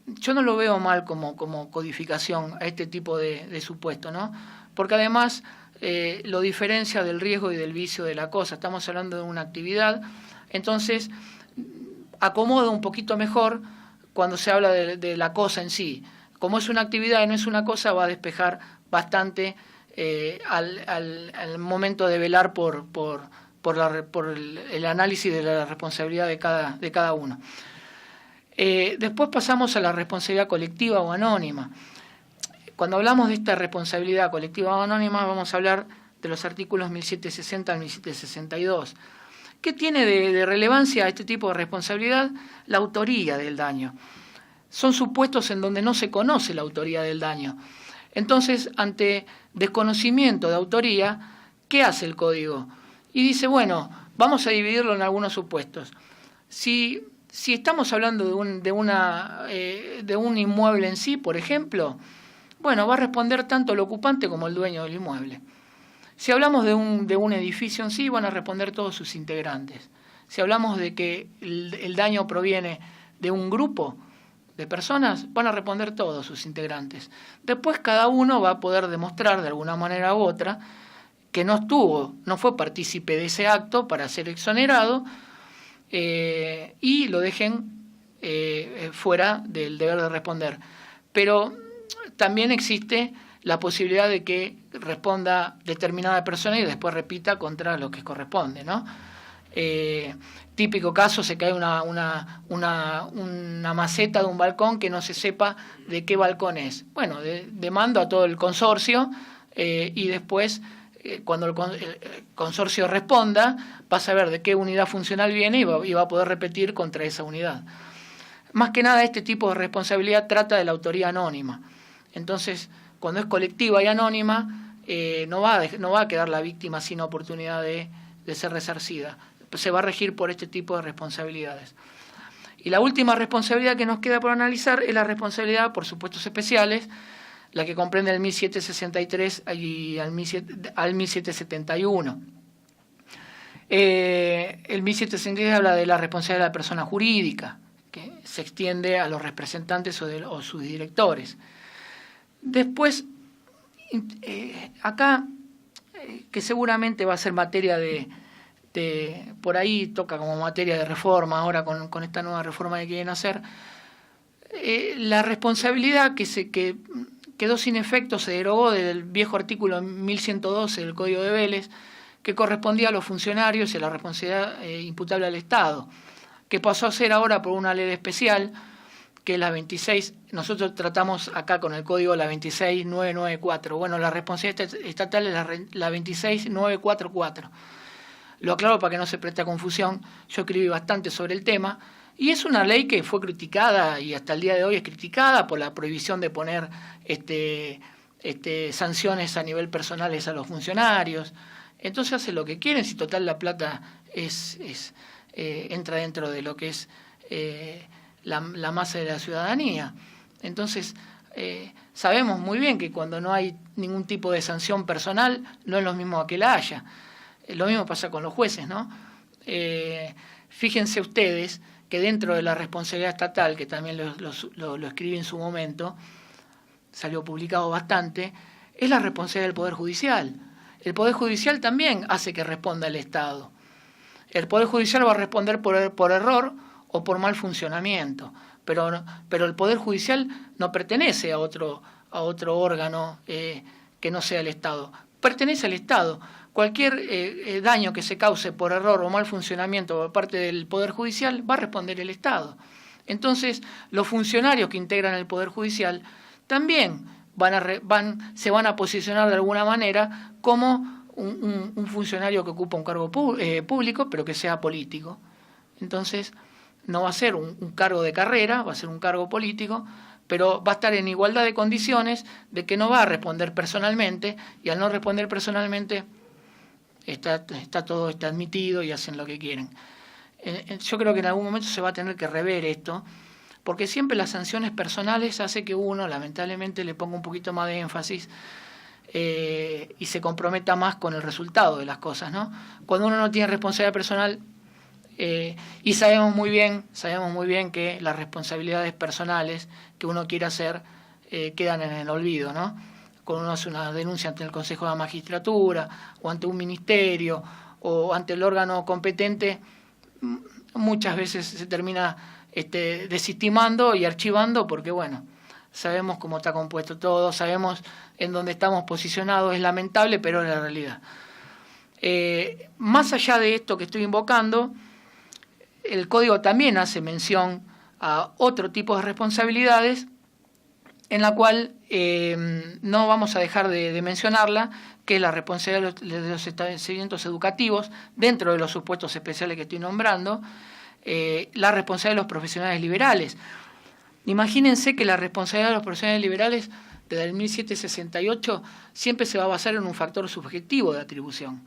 Yo no lo veo mal como codificación a este tipo de supuesto, ¿no? Porque además lo diferencia del riesgo y del vicio de la cosa. Estamos hablando de una actividad, entonces acomoda un poquito mejor cuando se habla de la cosa en sí. Como es una actividad y no es una cosa, va a despejar bastante al momento de velar por el análisis de la responsabilidad de cada uno. Después pasamos a la responsabilidad colectiva o anónima. Cuando hablamos de esta responsabilidad colectiva o anónima, vamos a hablar de los artículos 1760 al 1762. ¿Qué tiene de relevancia este tipo de responsabilidad? La autoría del daño. Son supuestos en donde no se conoce la autoría del daño. Entonces, ante desconocimiento de autoría, ¿qué hace el código? Y dice, bueno, vamos a dividirlo en algunos supuestos. Si estamos hablando de un inmueble en sí, por ejemplo, bueno, va a responder tanto el ocupante como el dueño del inmueble. Si hablamos de un edificio en sí, van a responder todos sus integrantes. Si hablamos de que el daño proviene de un grupo de personas, van a responder todos sus integrantes. Después cada uno va a poder demostrar de alguna manera u otra que no fue partícipe de ese acto para ser exonerado, y lo dejen fuera del deber de responder. Pero también existe la posibilidad de que responda determinada persona y después repita contra lo que corresponde, ¿no? Típico caso, se cae una maceta de un balcón que no se sepa de qué balcón es. Bueno, demando a todo el consorcio, y después, cuando el consorcio responda, va a saber de qué unidad funcional viene y va a poder repetir contra esa unidad. Más que nada, este tipo de responsabilidad trata de la autoría anónima. Entonces, cuando es colectiva y anónima, no va a quedar la víctima sin oportunidad de ser resarcida. Se va a regir por este tipo de responsabilidades. Y la última responsabilidad que nos queda por analizar es la responsabilidad por supuestos especiales, la que comprende el 1763 y al 1771. El 1763 habla de la responsabilidad de la persona jurídica, que se extiende a los representantes o sus directores. Después, acá, que seguramente va a ser materia por ahí toca como materia de reforma ahora con esta nueva reforma que quieren hacer, la responsabilidad que quedó sin efecto, se derogó del viejo artículo 1112 del Código de Vélez, que correspondía a los funcionarios y a la responsabilidad imputable al Estado, que pasó a ser ahora por una ley especial, que es la 26, nosotros tratamos acá con el código la 26994. Bueno, la responsabilidad estatal es la 26944. Lo aclaro para que no se preste a confusión, yo escribí bastante sobre el tema, y es una ley que fue criticada y hasta el día de hoy es criticada por la prohibición de poner sanciones a nivel personales a los funcionarios. Entonces hacen lo que quieren, si total la plata entra dentro de lo que es la masa de la ciudadanía. Entonces, sabemos muy bien que cuando no hay ningún tipo de sanción personal, no es lo mismo que la haya. Lo mismo pasa con los jueces, ¿no? Fíjense ustedes que dentro de la responsabilidad estatal, que también lo escribí en su momento, salió publicado bastante, es la responsabilidad del Poder Judicial. El Poder Judicial también hace que responda el Estado. El Poder Judicial va a responder por error o por mal funcionamiento, pero el Poder Judicial no pertenece a otro órgano que no sea el Estado. Pertenece al Estado. Cualquier daño que se cause por error o mal funcionamiento por parte del Poder Judicial va a responder el Estado. Entonces, los funcionarios que integran el Poder Judicial también se van a posicionar de alguna manera como un funcionario que ocupa un cargo público, pero que sea político. Entonces, no va a ser un cargo de carrera, va a ser un cargo político, pero va a estar en igualdad de condiciones de que no va a responder personalmente, y al no responder personalmente está admitido y hacen lo que quieren. Yo creo que en algún momento se va a tener que rever esto, porque siempre las sanciones personales hace que uno, lamentablemente, le ponga un poquito más de énfasis y se comprometa más con el resultado de las cosas, ¿no? Cuando uno no tiene responsabilidad personal, y sabemos muy bien que las responsabilidades personales que uno quiere hacer quedan en el olvido, ¿no? Cuando uno hace una denuncia ante el Consejo de la Magistratura o ante un ministerio o ante el órgano competente, muchas veces se termina desestimando y archivando porque, bueno, sabemos cómo está compuesto todo, sabemos en dónde estamos posicionados, es lamentable, pero es la realidad. Más allá de esto que estoy invocando, el Código también hace mención a otro tipo de responsabilidades en la cual no vamos a dejar de mencionarla, que es la responsabilidad de los establecimientos educativos, dentro de los supuestos especiales que estoy nombrando, la responsabilidad de los profesionales liberales. Imagínense que la responsabilidad de los profesionales liberales desde el 1768 siempre se va a basar en un factor subjetivo de atribución.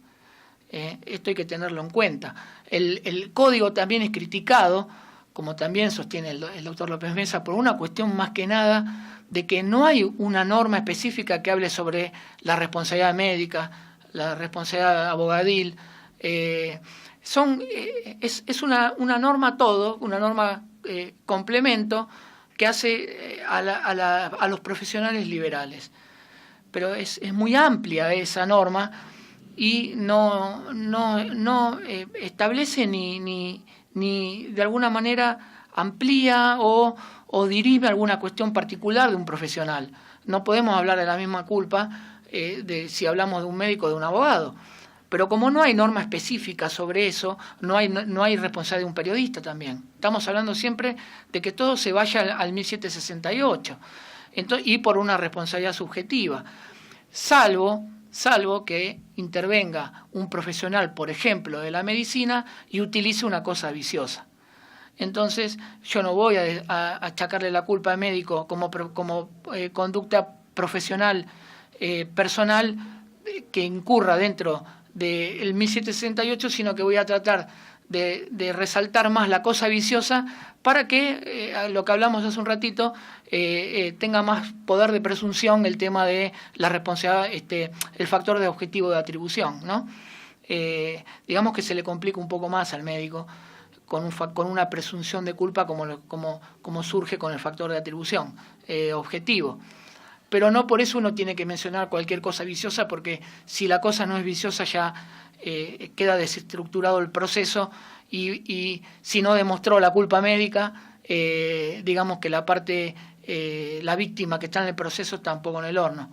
Esto hay que tenerlo en cuenta. El Código también es criticado, como también sostiene el doctor López Mesa, por una cuestión más que nada de que no hay una norma específica que hable sobre la responsabilidad médica, la responsabilidad abogadil. Es una norma todo, una norma complemento que hace a los profesionales liberales. Pero es muy amplia esa norma y no establece ni de alguna manera amplía o dirime alguna cuestión particular de un profesional. No podemos hablar de la misma culpa de si hablamos de un médico o de un abogado. Pero como no hay norma específica sobre eso, no hay responsabilidad de un periodista también. Estamos hablando siempre de que todo se vaya al 1768 y por una responsabilidad subjetiva. Salvo que intervenga un profesional, por ejemplo, de la medicina y utilice una cosa viciosa. Entonces, yo no voy a achacarle la culpa al médico como conducta profesional personal que incurra dentro del 1768, sino que voy a tratar de resaltar más la cosa viciosa para que, lo que hablamos hace un ratito, tenga más poder de presunción el tema de la responsabilidad, el factor de objetivo de atribución, ¿no? Digamos que se le complica un poco más al médico con una presunción de culpa como surge con el factor de atribución objetivo. Pero no por eso uno tiene que mencionar cualquier cosa viciosa, porque si la cosa no es viciosa ya queda desestructurado el proceso y si no demostró la culpa médica, digamos que la víctima que está en el proceso está un poco en el horno.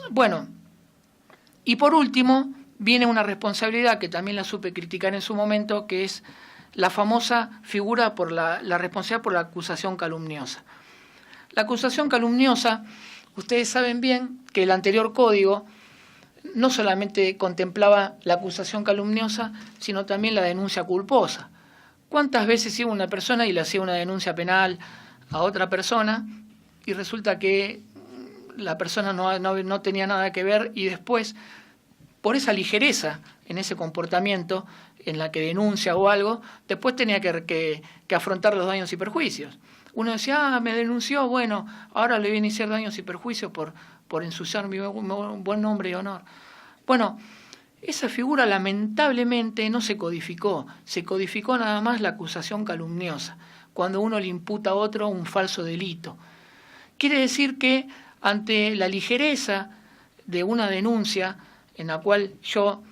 Bueno, y por último viene una responsabilidad que también la supe criticar en su momento, que es la famosa figura por la responsabilidad por la acusación calumniosa. La acusación calumniosa, ustedes saben bien que el anterior código no solamente contemplaba la acusación calumniosa, sino también la denuncia culposa. ¿Cuántas veces iba una persona y le hacía una denuncia penal a otra persona y resulta que la persona no tenía nada que ver y después, por esa ligereza en ese comportamiento en la que denuncia o algo, después tenía que afrontar los daños y perjuicios? Uno decía, me denunció, bueno, ahora le viene a hacer daños y perjuicios por ensuciar mi buen nombre y honor. Bueno, esa figura lamentablemente no se codificó nada más la acusación calumniosa, cuando uno le imputa a otro un falso delito. Quiere decir que ante la ligereza de una denuncia en la cual yo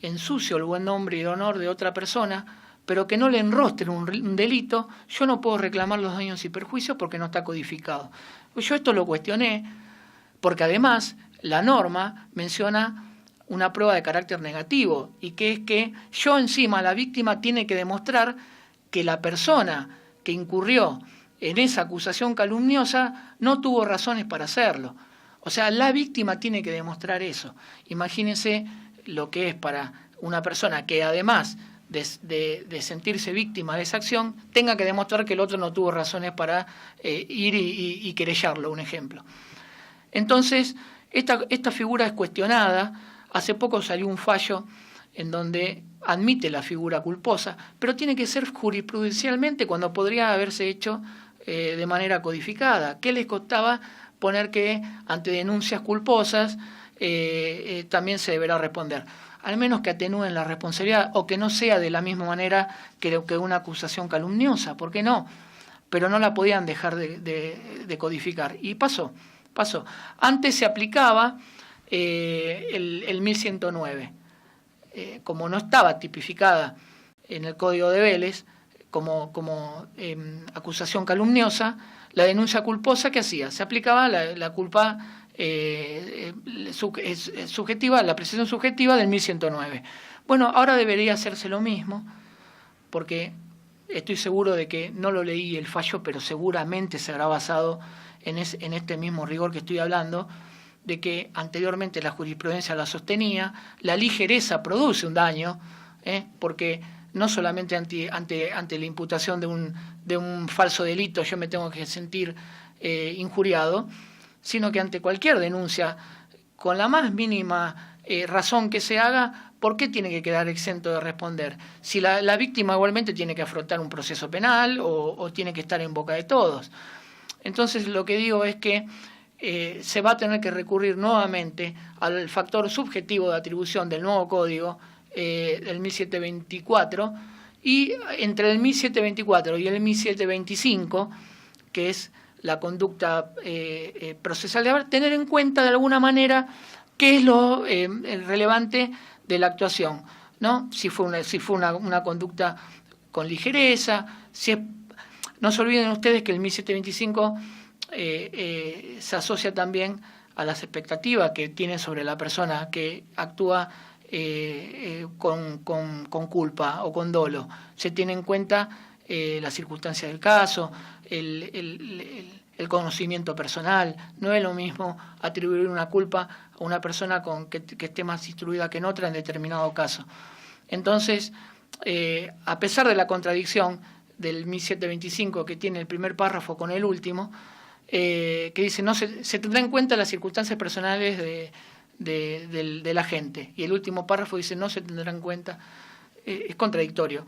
ensucio el buen nombre y el honor de otra persona, pero que no le enrostre un delito, yo no puedo reclamar los daños y perjuicios porque no está codificado. Yo esto lo cuestioné porque además la norma menciona una prueba de carácter negativo, y que es que yo encima, la víctima, tiene que demostrar que la persona que incurrió en esa acusación calumniosa no tuvo razones para hacerlo. O sea, la víctima tiene que demostrar eso. Imagínense lo que es para una persona que además de sentirse víctima de esa acción, tenga que demostrar que el otro no tuvo razones para ir y querellarlo, un ejemplo. Entonces, esta figura es cuestionada. Hace poco salió un fallo en donde admite la figura culposa, pero tiene que ser jurisprudencialmente cuando podría haberse hecho de manera codificada. ¿Qué les costaba poner que ante denuncias culposas también se deberá responder? Al menos que atenúen la responsabilidad o que no sea de la misma manera que una acusación calumniosa. ¿Por qué no? Pero no la podían dejar de codificar. Y pasó. Antes se aplicaba el 1109. Como no estaba tipificada en el Código de Vélez como acusación calumniosa, la denuncia culposa, ¿qué hacía? Se aplicaba la culpa subjetiva, la apreciación subjetiva del 1109. Bueno, ahora debería hacerse lo mismo, porque estoy seguro de que no lo leí el fallo, pero seguramente se habrá basado en este mismo rigor que estoy hablando, de que anteriormente la jurisprudencia la sostenía. La ligereza produce un daño, porque no solamente ante la imputación de un falso delito yo me tengo que sentir injuriado, sino que ante cualquier denuncia, con la más mínima razón que se haga, ¿por qué tiene que quedar exento de responder? Si la víctima igualmente tiene que afrontar un proceso penal o tiene que estar en boca de todos. Entonces lo que digo es que se va a tener que recurrir nuevamente al factor subjetivo de atribución del nuevo código, del 1724, y entre el 1724 y el 1725, que es la conducta procesal, de tener en cuenta de alguna manera qué es lo relevante de la actuación, ¿no? Si fue una conducta con ligereza, no se olviden ustedes que el 1725 se asocia también a las expectativas que tiene sobre la persona que actúa con culpa o con dolo. Se tiene en cuenta las circunstancias del caso, el conocimiento personal. No es lo mismo atribuir una culpa a una persona que esté más instruida que en otra en determinado caso. Entonces, a pesar de la contradicción del 1725 que tiene el primer párrafo con el último, que dice se tendrá en cuenta las circunstancias personales de la gente, y el último párrafo dice no se tendrá en cuenta, es contradictorio.